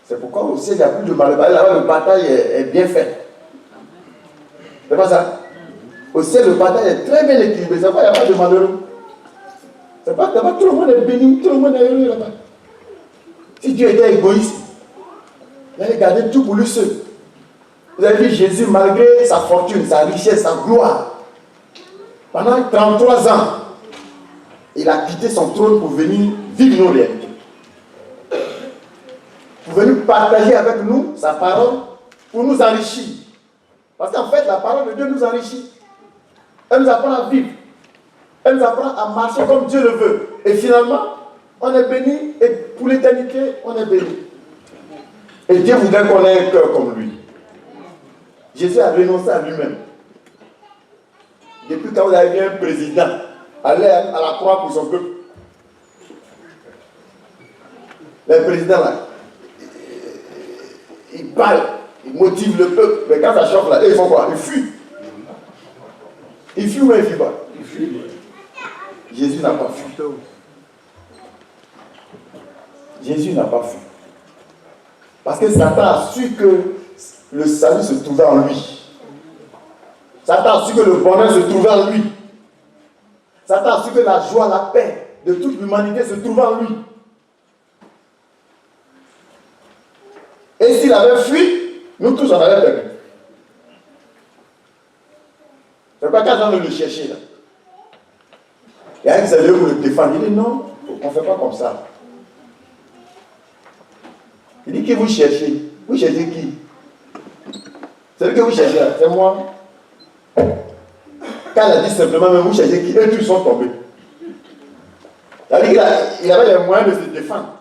C'est pourquoi au ciel, il n'y a plus de malheureux. Là-bas, le partage est bien fait. C'est pas ça? Au ciel, le partage est très bien équilibré. C'est pourquoi il n'y a pas de malheureux. C'est pas tout le monde est béni, tout le monde est heureux là-bas. Si Dieu était égoïste, Il avait gardé tout pour lui seul. Vous avez vu Jésus, malgré sa fortune, sa richesse, sa gloire, pendant 33 ans, il a quitté son trône pour venir vivre nos réalités. Pour venir partager avec nous sa parole, pour nous enrichir. Parce qu'en fait, la parole de Dieu nous enrichit. Elle nous apprend à vivre. Elle nous apprend à marcher comme Dieu le veut. Et finalement, on est béni. Et pour l'éternité, on est béni. Et Dieu voudrait qu'on ait un cœur comme lui. Jésus a renoncé à lui-même. Depuis quand vous avez vu un président aller à la croix pour son peuple. Le président là, il parle, il motive le peuple, mais quand ça chauffe là, ils font quoi? Ils fuient. Ils fuient ou ils ne fuient pas? Ils fuient. Jésus n'a pas fui. Jésus n'a pas fui. Parce que Satan a su que le salut se trouvait en lui. Satan a su que le bonheur se trouvait en lui. Satan a su que la joie, la paix de toute l'humanité se trouvait en lui. Et s'il avait fui, nous tous on avait perdu. C'est pas qu'à le chercher là. Il y a un qui s'est levé pour le défendre. Il dit non, on ne fait pas comme ça. Il dit qui vous cherchez? Vous cherchez qui? Celui que vous cherchez là, c'est moi. Quand il a dit simplement, mais vous cherchez qui? Eux tous sont tombés. C'est-à-dire qu'il avait les moyens de se défendre.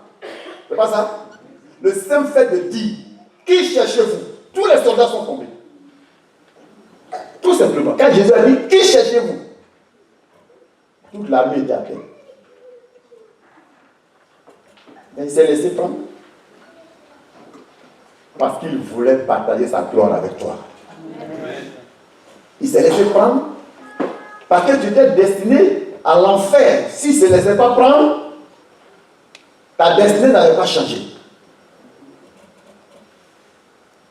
C'est pas ça? Le simple fait de dire qui cherchez-vous? Tous les soldats sont tombés. Tout simplement. Quand Jésus a dit qui cherchez-vous? Toute l'armée était à terre. Mais il s'est laissé prendre. Parce qu'il voulait partager sa gloire avec toi. Il s'est laissé prendre. Parce que tu étais destiné à l'enfer. S'il ne se laissait pas prendre, ta destinée n'avait pas changé.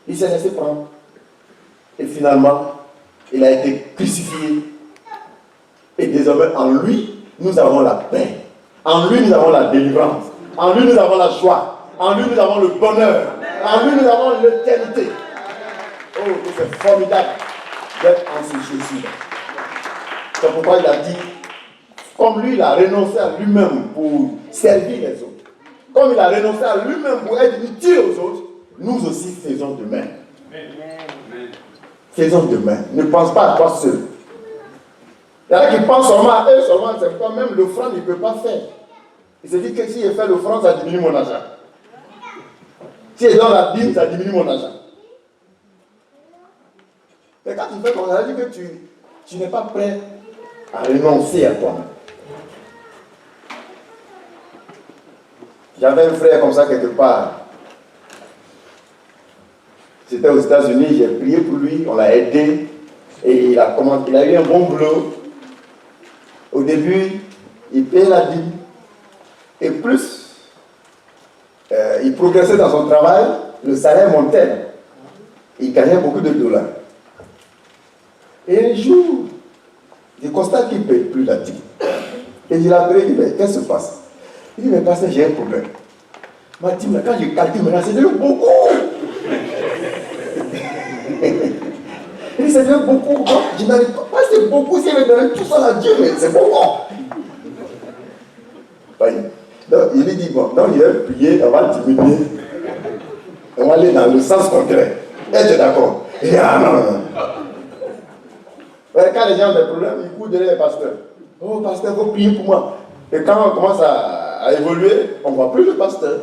Il s'est laissé prendre. Et finalement, il a été crucifié. Et désormais, en lui, nous avons la paix. En lui, nous avons la délivrance. En lui, nous avons la joie. En lui, nous avons le bonheur. En lui, nous avons l'éternité. Oh, c'est formidable d'être en ce Jésus. C'est pourquoi il a dit, comme lui, il a renoncé à lui-même pour servir les autres. Comme il a renoncé à lui-même pour être utile aux autres, nous aussi faisons de même. Faisons de même. Ne pense pas à toi seul. Il y en a qui pensent seulement à eux, seulement, c'est pourquoi même l'offrande, il ne peut pas faire. Il se dit que si je fais l'offrande, ça diminue mon argent. Si je donne la dîme, ça diminue mon argent. Mais quand tu fais comme ça, ça veut dire que tu n'es pas prêt à renoncer à toi-même. J'avais un frère comme ça quelque part. C'était aux États-Unis, j'ai prié pour lui, on l'a aidé. Et il a eu un bon boulot. Au début, il payait la dîme. Et plus il progressait dans son travail, le salaire montait. Il gagnait beaucoup de dollars. Et un jour, il constate qu'il ne paye plus la dîme. Et il a appelé, il dit, mais qu'est-ce qui se passe? Il dit, mais pasteur, j'ai un problème. Ma dîme, quand je calcule maintenant, c'est devenu beaucoup. Il dit, c'est devenu beaucoup. Je n'arrive pas, c'est beaucoup. Si elle me donne tout ça à Dieu, mais c'est beaucoup. Donc, il lui dit, bon, donc il va prier, on va diminuer. On va aller dans le sens contraire. Es-tu d'accord? Il dit, ah non, non. Quand les gens ont des problèmes, ils courent derrière les pasteurs. Oh, pasteur, il faut prier pour moi. Et quand on commence à évoluer, on ne voit plus le pasteur.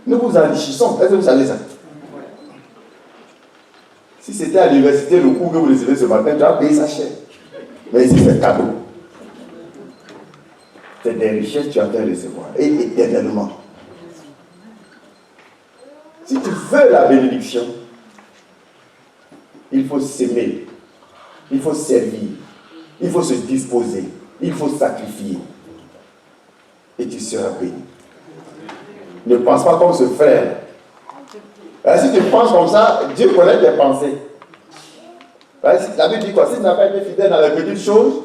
Nous vous enrichissons. Est-ce que vous savez ça? Si c'était à l'université, le cours que vous recevez ce matin, tu vas payer sa chair. Mais ici, c'est cadeau. C'est des richesses que tu as fait recevoir. Et éternellement. Si tu veux la bénédiction, il faut s'aimer. Il faut servir. Il faut se disposer. Il faut sacrifier. Et tu seras béni. Ne pense pas comme ce frère. Alors, si tu penses comme ça, Dieu connaît tes pensées. La Bible dit quoi? Si tu n'as pas été fidèle dans les petites choses,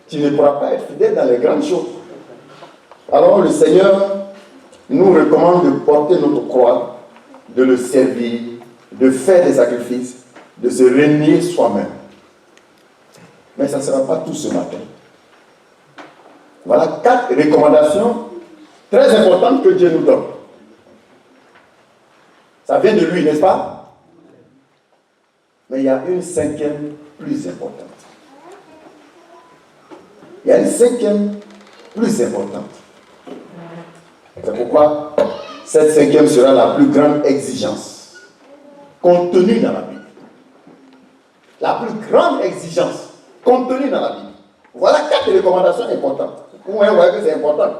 tu ne pourras pas être fidèle dans les grandes choses. Alors le Seigneur nous recommande de porter notre croix, de le servir, de faire des sacrifices, de se renier soi-même. Mais ça ne sera pas tout ce matin. Voilà 4 recommandations très importantes que Dieu nous donne. Ça vient de lui, n'est-ce pas? Mais il y a une 5e plus importante. Il y a une 5e plus importante. C'est pourquoi cette 5e sera la plus grande exigence contenue dans la Bible. La plus grande exigence contenue dans la Bible. Voilà 4 recommandations importantes. Vous voyez que c'est important.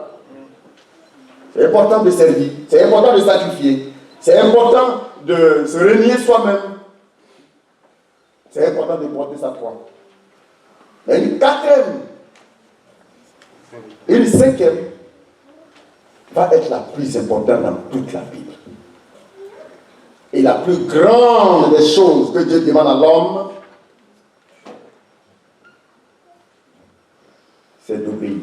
C'est important de servir, c'est important de sacrifier, c'est important de se renier soi-même, c'est important de porter sa croix. Mais une 4e, et une 5e va être la plus importante dans toute la Bible. Et la plus grande des choses que Dieu demande à l'homme, c'est d'obéir.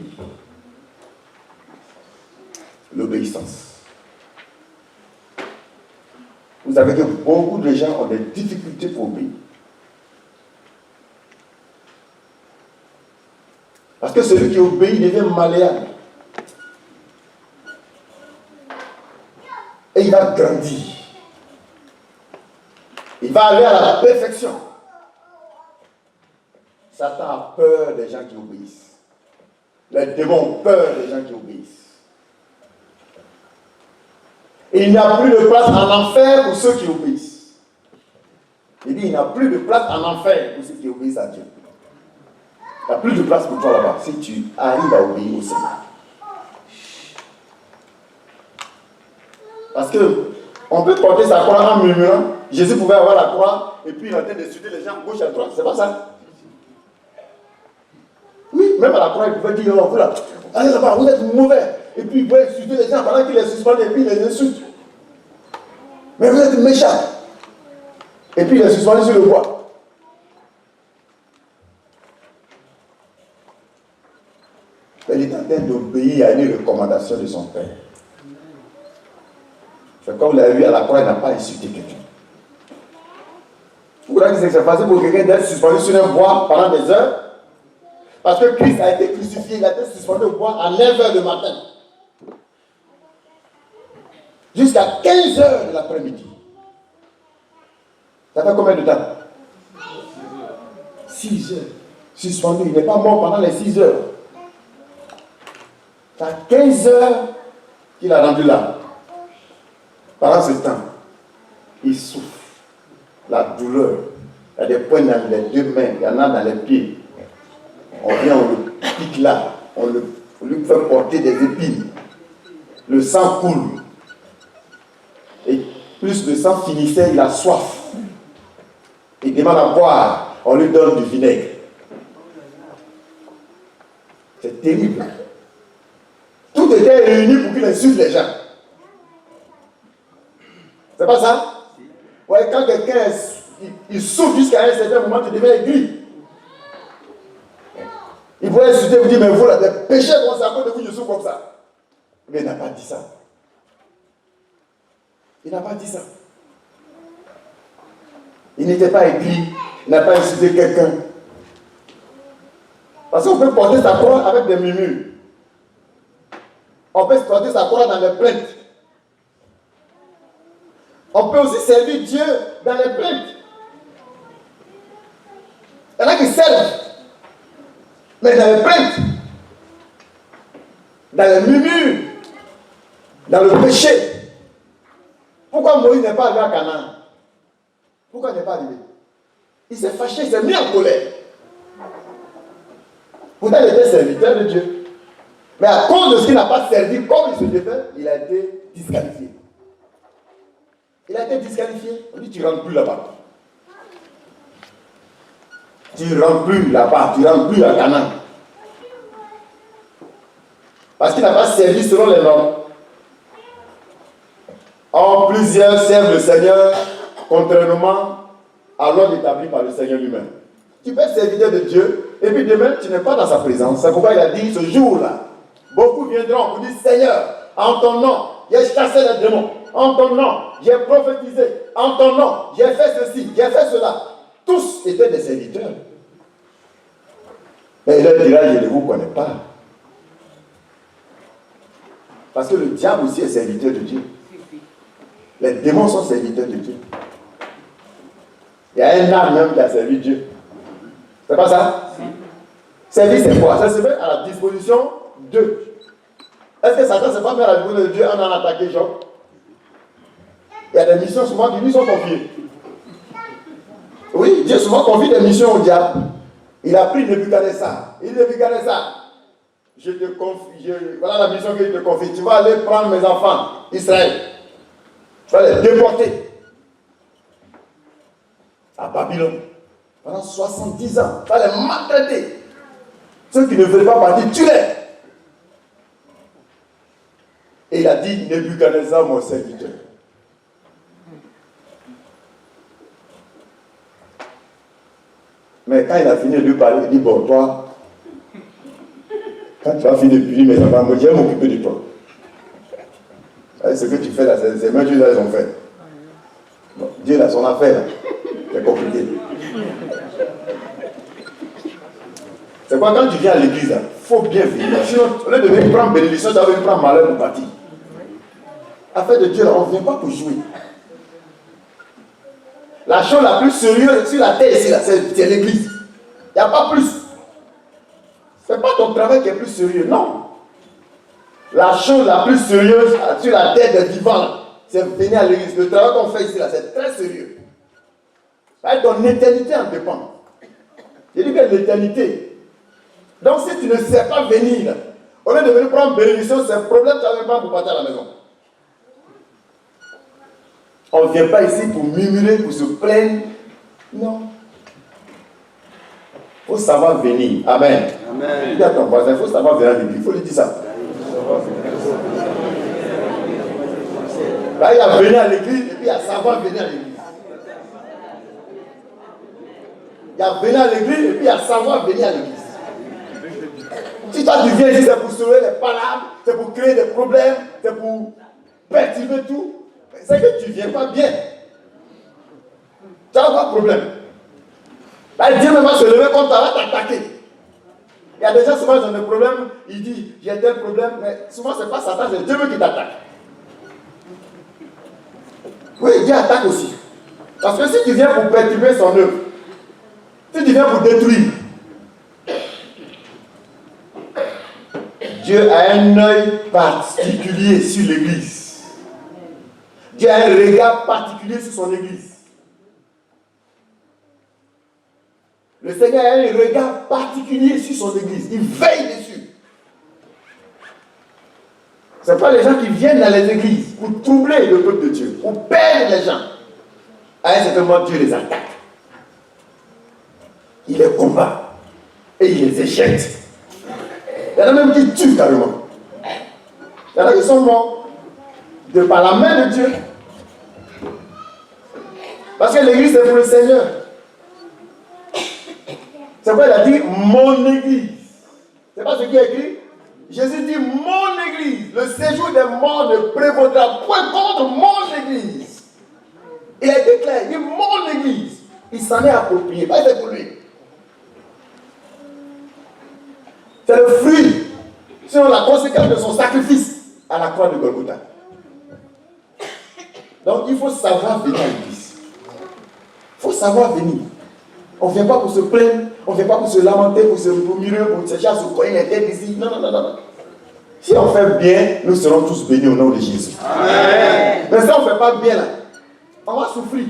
L'obéissance. Vous savez que beaucoup de gens ont des difficultés pour obéir. Parce que celui qui obéit devient malléable. Et il va grandir. Il va aller à la perfection. Satan a peur des gens qui obéissent. Les démons ont peur des gens qui obéissent. Et il n'y a plus de place en enfer pour ceux qui obéissent. Il dit, il n'y a plus de place en enfer pour ceux qui obéissent à Dieu. Il n'y a plus de place pour toi là-bas si tu arrives à obéir au Seigneur. Parce que on peut porter sa croix en murmurant. Jésus pouvait avoir la croix et puis il est en train d'insulter les gens gauche à droite. C'est pas ça? Oui, même à la croix, il pouvait dire, oh, vous là, allez là-bas, vous êtes mauvais. Et puis il pouvait insulter les gens pendant qu'il les suspend et puis il les insulte. Mais vous êtes méchants. Et puis il les suspend sur le bois. Il est en train d'obéir à une recommandation de son père. C'est comme vous l'avez vu à la croix, il n'a pas insulté quelqu'un. Vous croyez que c'est facile pour quelqu'un d'être suspendu sur un bois pendant des heures? Parce que Christ a été crucifié, il a été suspendu au bois à 9h du matin. Jusqu'à 15h de l'après-midi. Ça fait combien de temps? 6 heures. Suspendu, il n'est pas mort pendant les 6 heures. C'est à 15h qu'il a rendu là. Pendant ce temps, il souffre. La douleur. Il y a des points dans les 2 mains, il y en a dans les pieds. On vient, on le pique là. On lui fait porter des épines. Le sang coule. Et plus le sang finissait, il a soif. Il demande à boire. On lui donne du vinaigre. C'est terrible. Tout était réuni pour qu'il insulte les gens. C'est pas ça? Ouais, quand quelqu'un il souffre jusqu'à un certain moment, tu deviens aigri. Il pourrait insulter, vous dire, mais vous là, des péchés comme ça, à cause de vous, je souffre comme ça. Mais il n'a pas dit ça. Il n'a pas dit ça. Il n'était pas aigri, il n'a pas insulté quelqu'un. Parce qu'on peut porter sa croix avec des murmures. On peut porter sa croix dans les plaintes. On peut aussi servir Dieu dans les plaintes. Il y en a qui servent, mais dans les plaintes, dans les murmures, dans le péché. Pourquoi Moïse n'est pas arrivé à Canaan? Pourquoi il n'est pas arrivé? Il s'est fâché, il s'est mis en colère. Pourtant, il était serviteur de Dieu. Mais à cause de ce qu'il n'a pas servi comme il se devait, il a été disqualifié. Il a été disqualifié. On dit, tu ne rentres plus là-bas. Tu ne rentres plus là-bas, tu ne rentres plus à Canaan. Parce qu'il n'a pas servi selon les normes. Or, plusieurs servent le Seigneur contrairement à l'ordre établi par le Seigneur lui-même. Tu peux être serviteur de Dieu, et puis demain, tu n'es pas dans sa présence. C'est pourquoi il a dit ce jour-là, beaucoup viendront pour dire, Seigneur, en ton nom, j'ai chassé les démons. En ton nom, j'ai prophétisé. En ton nom, j'ai fait ceci, j'ai fait cela. Tous étaient des serviteurs. Mais il leur dira, je ne vous connais pas. Parce que le diable aussi est serviteur de Dieu. Les démons sont serviteurs de Dieu. Il y a un âme même qui a servi Dieu. C'est pas ça? Servir, c'est quoi? Ça se met à la disposition d'eux. Est-ce que Satan ne s'est pas mis à la disposition de Dieu en allant attaquer Job? Il y a des missions souvent qui lui sont confiées. Oui, Dieu souvent confie des missions au diable. Il a pris Nebuchadnezzar. Il dit Nebuchadnezzar, je te confie, voilà la mission qu'il te confie. Tu vas aller prendre mes enfants, Israël. Tu vas les déporter à Babylone. Pendant 70 ans. Tu vas les maltraiter. Ceux qui ne veulent pas partir, tue-les. Et il a dit, Nebuchadnezzar, mon serviteur. Mais quand il a fini de lui parler, il dit, bon, toi, quand tu as fini de punir mes enfants, moi, je vais m'occuper de toi. Ce que tu fais là, c'est même Dieu, là, ils ont fait. Bon, Dieu, là, son affaire, là, c'est compliqué. C'est quoi, quand tu viens à l'église, il faut bien venir. Sinon, au lieu de venir prendre bénédiction, tu vas venir prendre malheur pour partir. Affaire de Dieu, là, on ne vient pas pour jouer. La chose la plus sérieuse sur la terre ici, c'est l'église. Il n'y a pas plus. Ce n'est pas ton travail qui est plus sérieux, non. La chose la plus sérieuse sur la terre des vivants, c'est venir à l'église. Le travail qu'on fait ici, c'est très sérieux. Ton éternité en dépend. Je dis que l'éternité. Donc si tu ne sais pas venir, au lieu de venir prendre bénédiction, c'est un problème, tu n'as même pas pour partir à la maison. On ne vient pas ici pour murmurer, pour se plaindre. Non. Il faut savoir venir. Amen. Amen. Dis à ton voisin, il faut savoir venir à l'église. Il faut lui dire ça. Là, il y a venir à l'église et puis il y a savoir venir à l'église. Il y a venir à l'église et puis il y a savoir venir à l'église. Si toi tu viens ici, c'est pour sauver les palabres, c'est pour créer des problèmes, c'est pour perturber tout. C'est que tu ne viens pas bien. Tu as pas de problème. Là, Dieu va se lever contre toi, va t'attaquer. Il y a des gens, souvent, ils ont des problèmes. Ils disent, j'ai tel problème. Mais souvent, ce n'est pas Satan, c'est Dieu qui t'attaque. Oui, Dieu attaque aussi. Parce que si tu viens pour perturber son œuvre, si tu viens pour détruire, Dieu a un œil particulier sur l'église. Dieu a un regard particulier sur son église. Le Seigneur a un regard particulier sur son église. Il veille dessus. Ce n'est pas les gens qui viennent dans les églises pour troubler le peuple de Dieu, pour perdre les gens. À un certain moment, Dieu les attaque. Il les combat. Et il les éjecte. Il y en a même qui tuent carrément. Il y en a qui sont morts par la main de Dieu. Parce que l'église c'est pour le Seigneur. C'est pourquoi il a dit mon église. C'est pas ce qui est écrit. Jésus dit mon église. Le séjour des morts ne prévaudra point contre mon église. Il a été clair. Il dit mon église. Il s'en est approprié. Pas c'est pour lui. C'est le fruit. Sinon la conséquence de son sacrifice à la croix de Golgotha. Donc il faut savoir venir à l'église. Il faut savoir venir. On ne vient pas pour se plaindre, on ne vient pas pour se lamenter, pour se murmurer, pour chercher à se coller les têtes ici. Non, non, non, non. Si on fait bien, nous serons tous bénis au nom de Jésus. Amen. Mais si on ne fait pas bien là, on va souffrir.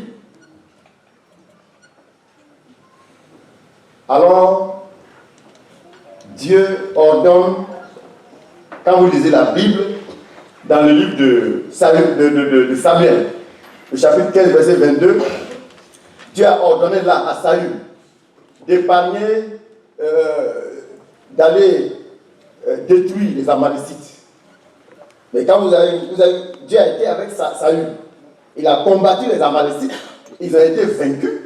Alors, Dieu ordonne, quand vous lisez la Bible, dans le livre de Samuel, le chapitre 15, verset 22, Dieu a ordonné là à Saül d'épargner, d'aller détruire les Amalécites. Mais quand Dieu a été avec Saül, il a combattu les Amalécites, ils ont été vaincus.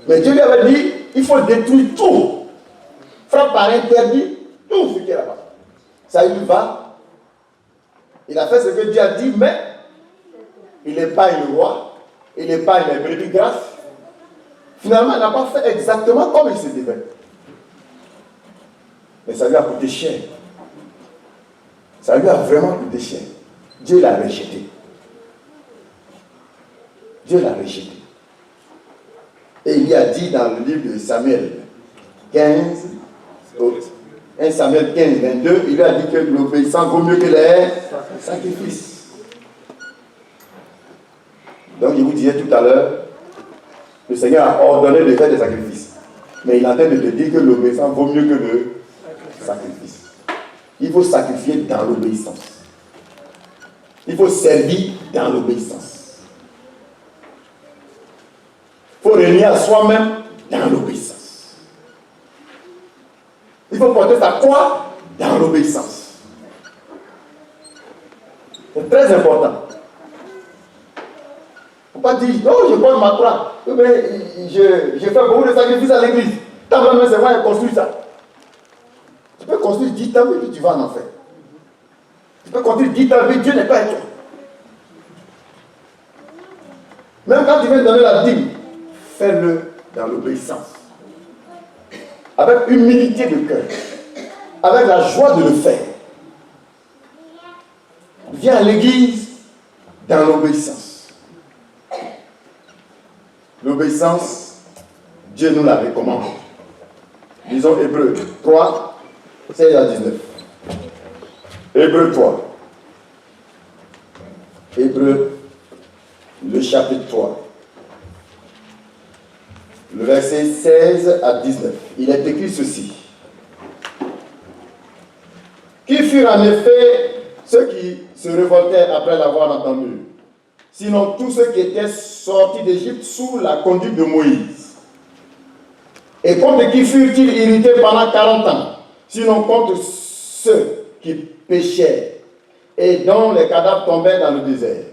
Mais Dieu lui avait dit, il faut détruire tout. Frappe par interdit, tout ce qui est là-bas. Saül va, Il a fait ce que Dieu a dit, mais il épargne le roi, il épargne les brebis grasses. Finalement, il n'a pas fait exactement comme il se devait. Mais ça lui a coûté cher. Ça lui a vraiment coûté cher. Dieu l'a rejeté. Dieu l'a rejeté. Et il lui a dit dans le livre de Samuel 15, 1 Samuel 15, 22, il lui a dit que l'obéissance vaut mieux que les sacrifices. Donc je vous disais tout à l'heure, le Seigneur a ordonné de faire des sacrifices. Mais il est en train de te dire que l'obéissance vaut mieux que le sacrifice. Il faut sacrifier dans l'obéissance. Il faut servir dans l'obéissance. Il faut renier à soi-même dans l'obéissance. Il faut porter sa croix dans l'obéissance. C'est très important. Il ne faut pas dire, oh, je porte ma croix. Mais je fais beaucoup de sacrifices à l'église. Tant même c'est moi qui ai construit ça. Tu peux construire 10 temples et puis tu vas en enfer. Tu peux construire 10 temples et Dieu n'est pas avec toi. Même quand tu viens donner la dîme, fais-le dans l'obéissance. Avec humilité de cœur. Avec la joie de le faire. Viens à l'église dans l'obéissance. L'obéissance, Dieu nous la recommande. Disons Hébreux 3, 16 à 19. Hébreux 3. Hébreux, le chapitre 3. Le verset 16 à 19. Il est écrit ceci. Qui furent en effet ceux qui se révoltèrent après l'avoir entendu, sinon tous ceux qui étaient sortis d'Égypte sous la conduite de Moïse. Et contre qui furent-ils irrités pendant 40 ans, sinon contre ceux qui péchaient et dont les cadavres tombaient dans le désert.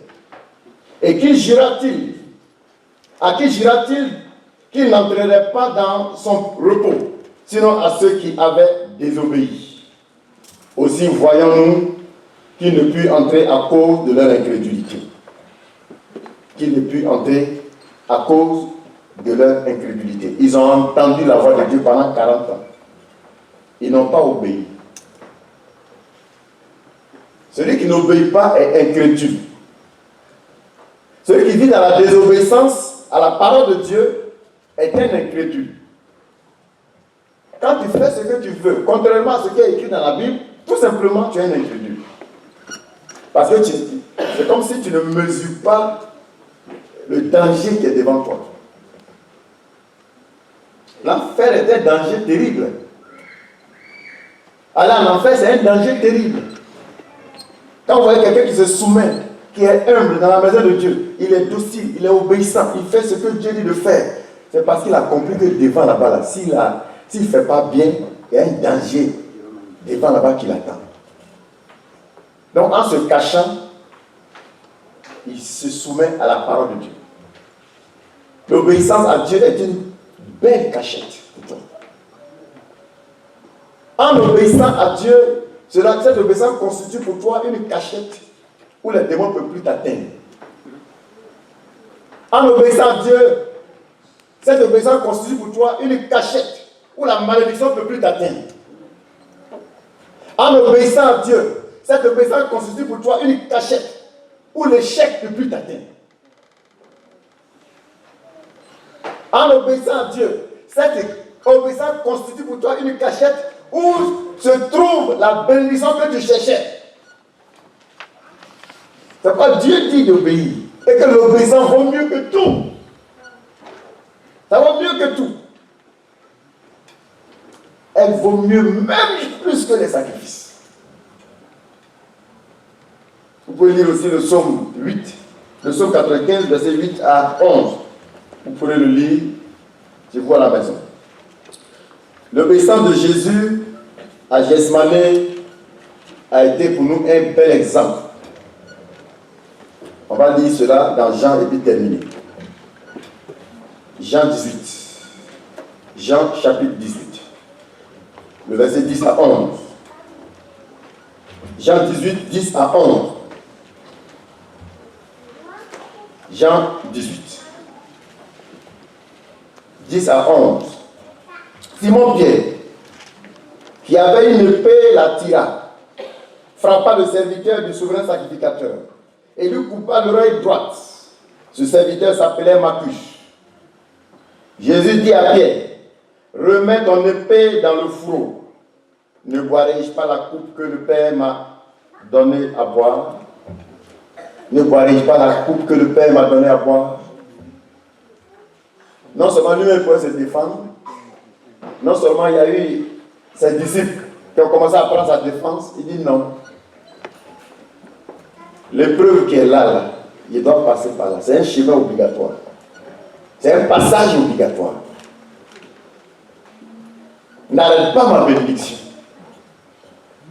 Et qui jura-t-il? À qui jura-t-il qu'il n'entrerait pas dans son repos, sinon à ceux qui avaient désobéi? Aussi voyons-nous qu'ils ne purent entrer à cause de leur incrédulité. Qu'ils ne purent entrer à cause de leur incrédulité. Ils ont entendu la voix de Dieu pendant 40 ans. Ils n'ont pas obéi. Celui qui n'obéit pas est incrédule. Celui qui vit dans la désobéissance à la parole de Dieu est un incrédule. Quand tu fais ce que tu veux, contrairement à ce qui est écrit dans la Bible, tout simplement tu es un incrédule. Parce que c'est comme si tu ne mesures pas le danger qui est devant toi. L'enfer est un danger terrible. Aller en enfer, c'est un danger terrible. Quand vous voyez quelqu'un qui se soumet, qui est humble dans la maison de Dieu, il est docile, il est obéissant, il fait ce que Dieu dit de faire. C'est parce qu'il a compris que devant là-bas, là, s'il ne fait pas bien, il y a un danger devant là-bas qui l'attend. Donc en se cachant, il se soumet à la parole de Dieu. L'obéissance à Dieu est une belle cachette pour toi. En obéissant à Dieu, cette obéissance constitue pour toi une cachette où les démons ne peuvent plus t'atteindre. En obéissant à Dieu, cette obéissance constitue pour toi une cachette où la malédiction ne peut plus t'atteindre. En obéissant à Dieu, cette obéissance constitue pour toi une cachette où l'échec ne peut plus t'atteindre. En obéissant à Dieu, cette obéissance constitue pour toi une cachette où se trouve la bénédiction que tu cherchais. C'est pourquoi Dieu dit d'obéir et que l'obéissance vaut mieux que tout. Ça vaut mieux que tout. Elle vaut mieux même plus que les sacrifices. Vous pouvez lire aussi le psaume 8, le psaume 95, verset 8 à 11. Vous pouvez le lire, je vois à la maison. L'obéissance de Jésus à Gethsemane a été pour nous un bel exemple. On va lire cela dans Jean et puis terminer. Jean 18. Jean chapitre 18. Le verset 10 à 11. Jean 18, 10 à 11. Jean 18. 10 à 11. Simon-Pierre, qui avait une épée, la tira, frappa le serviteur du souverain sacrificateur et lui coupa l'oreille droite. Ce serviteur s'appelait Macuche. Jésus dit à Pierre, remets ton épée dans le fourreau. Ne boirai-je pas la coupe que le Père m'a donnée à boire? Ne boirai-je pas la coupe que le Père m'a donnée à boire? Non seulement lui-même pouvait se défendre, non seulement il y a eu ses disciples qui ont commencé à prendre sa défense, il dit non. L'épreuve qui est là, il doit passer par là. C'est un chemin obligatoire. C'est un passage obligatoire. N'arrête pas ma bénédiction.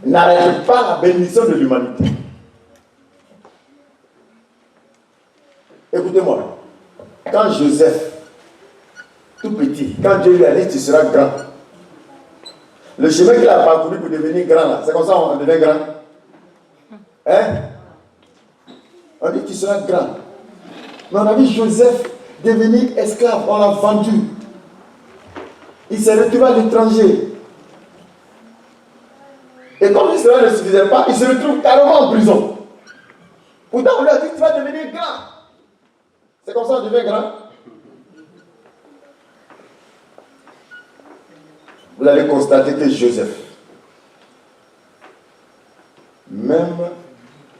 N'arrête pas la bénédiction de l'humanité. Écoutez-moi. Quand Joseph, tout petit, quand Dieu lui a dit tu seras grand, le chemin qu'il a parcouru pour devenir grand, là, c'est comme ça on devient grand. Hein? On dit tu seras grand. Mais on a vu Joseph devenir esclave, on l'a vendu. Il s'est retrouvé à l'étranger. Et comme cela ne suffisait pas, il se retrouve carrément en prison. Pourtant, on lui a dit tu vas devenir grand. C'est comme ça qu'on devient grand. Vous allez constater que Joseph, même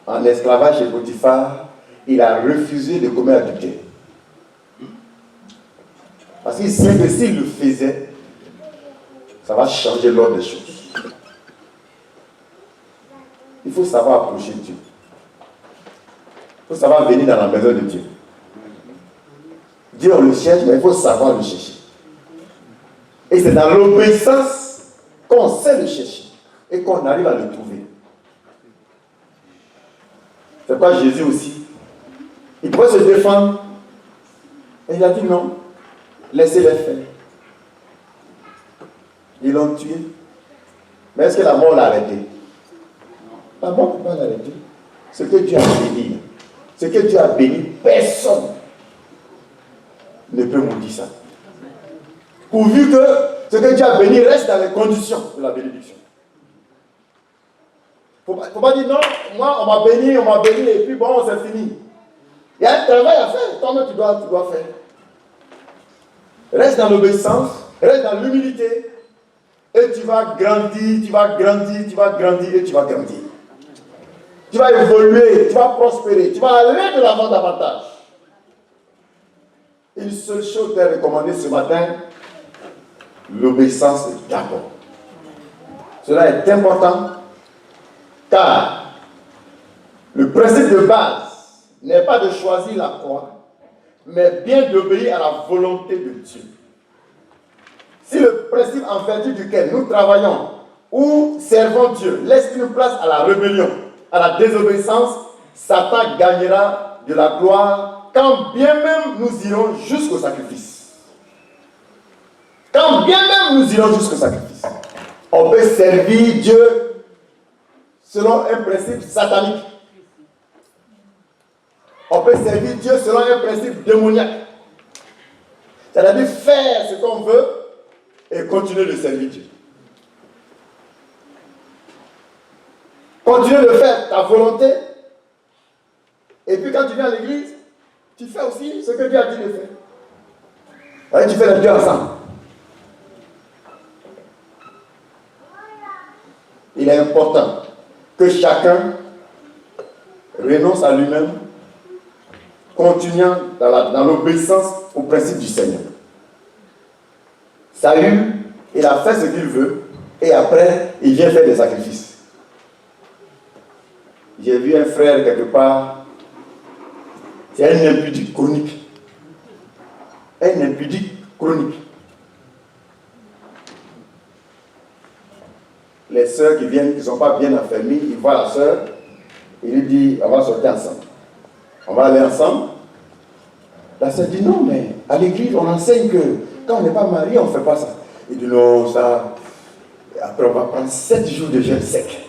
en esclavage chez Potiphar, il a refusé de commettre adultère. Parce qu'il sait que s'il le faisait, ça va changer l'ordre des choses. Il faut savoir approcher Dieu. Il faut savoir venir dans la maison de Dieu. Dieu on le cherche, mais il faut savoir le chercher. Et c'est dans l'obéissance qu'on sait le chercher et qu'on arrive à le trouver. C'est pas Jésus aussi. Il pouvait se défendre. Et il a dit non, laissez-les faire. Ils l'ont tué. Mais est-ce que la mort l'a arrêté? La mort ne peut pas l'arrêter. Ce que Dieu a béni, ce que Dieu a béni, personne ne peut maudire ça. Pourvu que ce que Dieu a béni reste dans les conditions de la bénédiction. Il ne faut pas dire non, moi on m'a béni et puis bon, c'est fini. Il y a un travail à faire, toi-même tu dois faire. Reste dans l'obéissance, reste dans l'humilité, et tu vas grandir, tu vas grandir, tu vas grandir et tu vas grandir. Tu vas évoluer, tu vas prospérer, tu vas aller de l'avant davantage. Une seule chose t'est recommandée ce matin, l'obéissance d'abord. Cela est important car le principe de base n'est pas de choisir la croix, mais bien d'obéir à la volonté de Dieu. Si le principe en vertu duquel nous travaillons ou servons Dieu laisse une place à la rébellion, à la désobéissance, Satan gagnera de la gloire quand bien même nous irons jusqu'au sacrifice. Quand bien même nous irons jusqu'au sacrifice. On peut servir Dieu selon un principe satanique. On peut servir Dieu selon un principe démoniaque. C'est-à-dire faire ce qu'on veut et continuer de servir Dieu. Continue de faire ta volonté. Et puis quand tu viens à l'église, tu fais aussi ce que Dieu a dit de faire. Alors, tu fais les deux ensemble. Il est important que chacun renonce à lui-même, continuant dans l'obéissance au principe du Seigneur. Saül, il a fait ce qu'il veut, et après, il vient faire des sacrifices. J'ai vu un frère quelque part, c'est un impudique chronique. Un impudique chronique. Les sœurs qui viennent, qui ne sont pas bien affermies, ils voient la sœur, il lui dit, on va sortir ensemble. On va aller ensemble. La sœur dit, non, mais à l'église, on enseigne que quand on n'est pas marié, on ne fait pas ça. Il dit, non, ça, après on va prendre 7 jours de jeûne sec.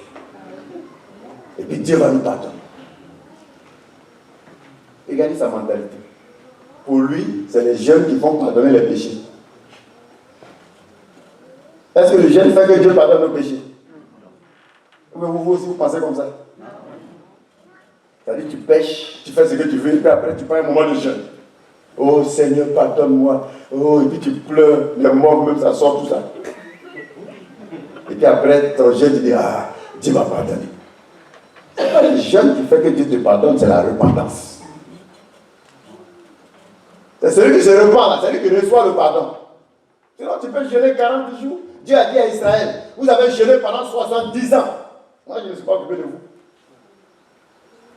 Et puis Dieu va nous pardonner. Regardez sa mentalité. pour lui, c'est les jeûnes qui vont pardonner les péchés. Est-ce que le jeûne fait que Dieu pardonne nos péchés? Vous aussi, vous pensez comme ça? C'est-à-dire, tu pêches, tu fais ce que tu veux, et puis après, tu prends un moment de jeûne. Oh Seigneur, pardonne-moi. Oh, et puis tu pleures, les morts, même ça sort, tout ça. Et puis après, ton jeûne, tu dis, ah, Dieu m'a pardonné. C'est pas le jeûne qui fait que Dieu te pardonne, c'est la repentance. C'est celui qui se repent là, c'est celui qui reçoit le pardon. Sinon, tu peux jeûner 40 jours. Dieu a dit à Israël, vous avez jeûné pendant 70 ans. Moi, je ne suis pas occupé de vous.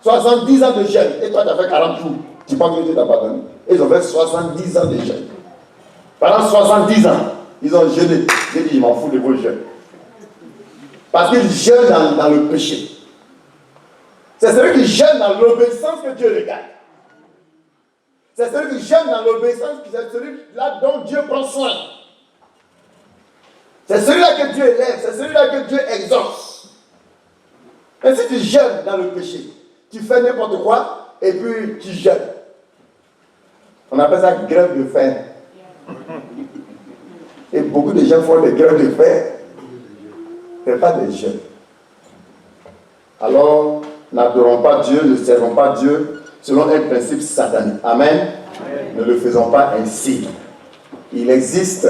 70 ans de jeûne, et toi, tu as fait 40 jours. Tu penses que Dieu t'a pardonné? Ils ont fait 70 ans de jeûne. Pendant 70 ans, ils ont jeûné. J'ai dit, je m'en fous de vos jeûnes. Parce qu'ils jeûnent dans le péché. C'est celui qui jeûne dans l'obéissance que Dieu regarde. C'est celui qui jeûne dans l'obéissance, c'est celui-là dont Dieu prend soin. C'est celui-là que Dieu élève, c'est celui-là que Dieu exauce. Et si tu jeûnes dans le péché, tu fais n'importe quoi et puis tu jeûnes. On appelle ça grève de faim. Et beaucoup de gens font des grèves de faim. Ce n'est pas des jeûnes. Alors, n'adorons pas Dieu, ne servons pas Dieu selon un principe satanique. Amen. Ne le faisons pas ainsi. Il existe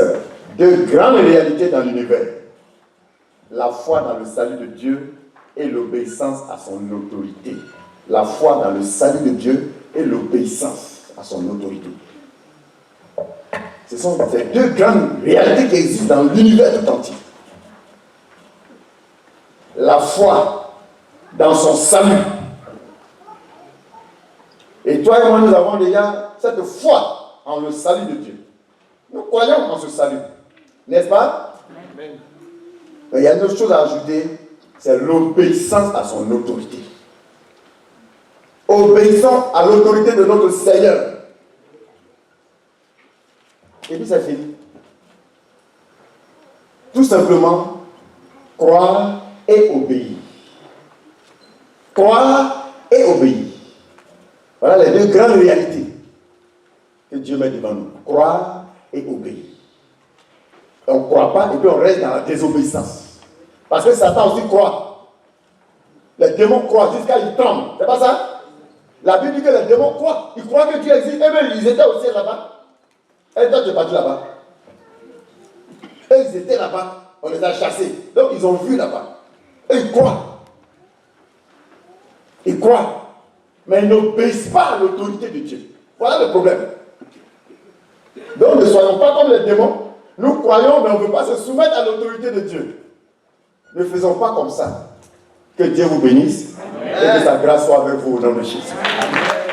deux grandes réalités dans l'univers. La foi dans le salut de Dieu et l'obéissance à son autorité. La foi dans le salut de Dieu et l'obéissance à son autorité. Ce sont ces deux grandes réalités qui existent dans l'univers tout entier. La foi dans son salut. Et toi et moi, nous avons déjà cette foi en le salut de Dieu. Nous croyons en ce salut. N'est-ce pas? Amen. Il y a une autre chose à ajouter, c'est l'obéissance à son autorité. Obéissons à l'autorité de notre Seigneur. Et puis c'est fini. Tout simplement, croire et obéir. Croire et obéir. Voilà les deux grandes réalités que Dieu met devant nous. Croire et obéir. On ne croit pas et puis on reste dans la désobéissance. Parce que Satan aussi croit. Les démons croient jusqu'à ils tremblent. C'est pas ça? La Bible dit que les démons croient. Ils croient que Dieu existe. Et même ils étaient aussi là-bas. Et toi tu es parti là-bas. Et ils étaient là-bas. On les a chassés. Donc ils ont vu là-bas. Et ils croient. Ils croient. Mais ils n'obéissent pas à l'autorité de Dieu. Voilà le problème. Donc ne soyons pas comme les démons. Nous croyons, mais on ne veut pas se soumettre à l'autorité de Dieu. Ne faisons pas comme ça. Que Dieu vous bénisse. Amen. Et que sa grâce soit avec vous au nom de Jésus. Amen.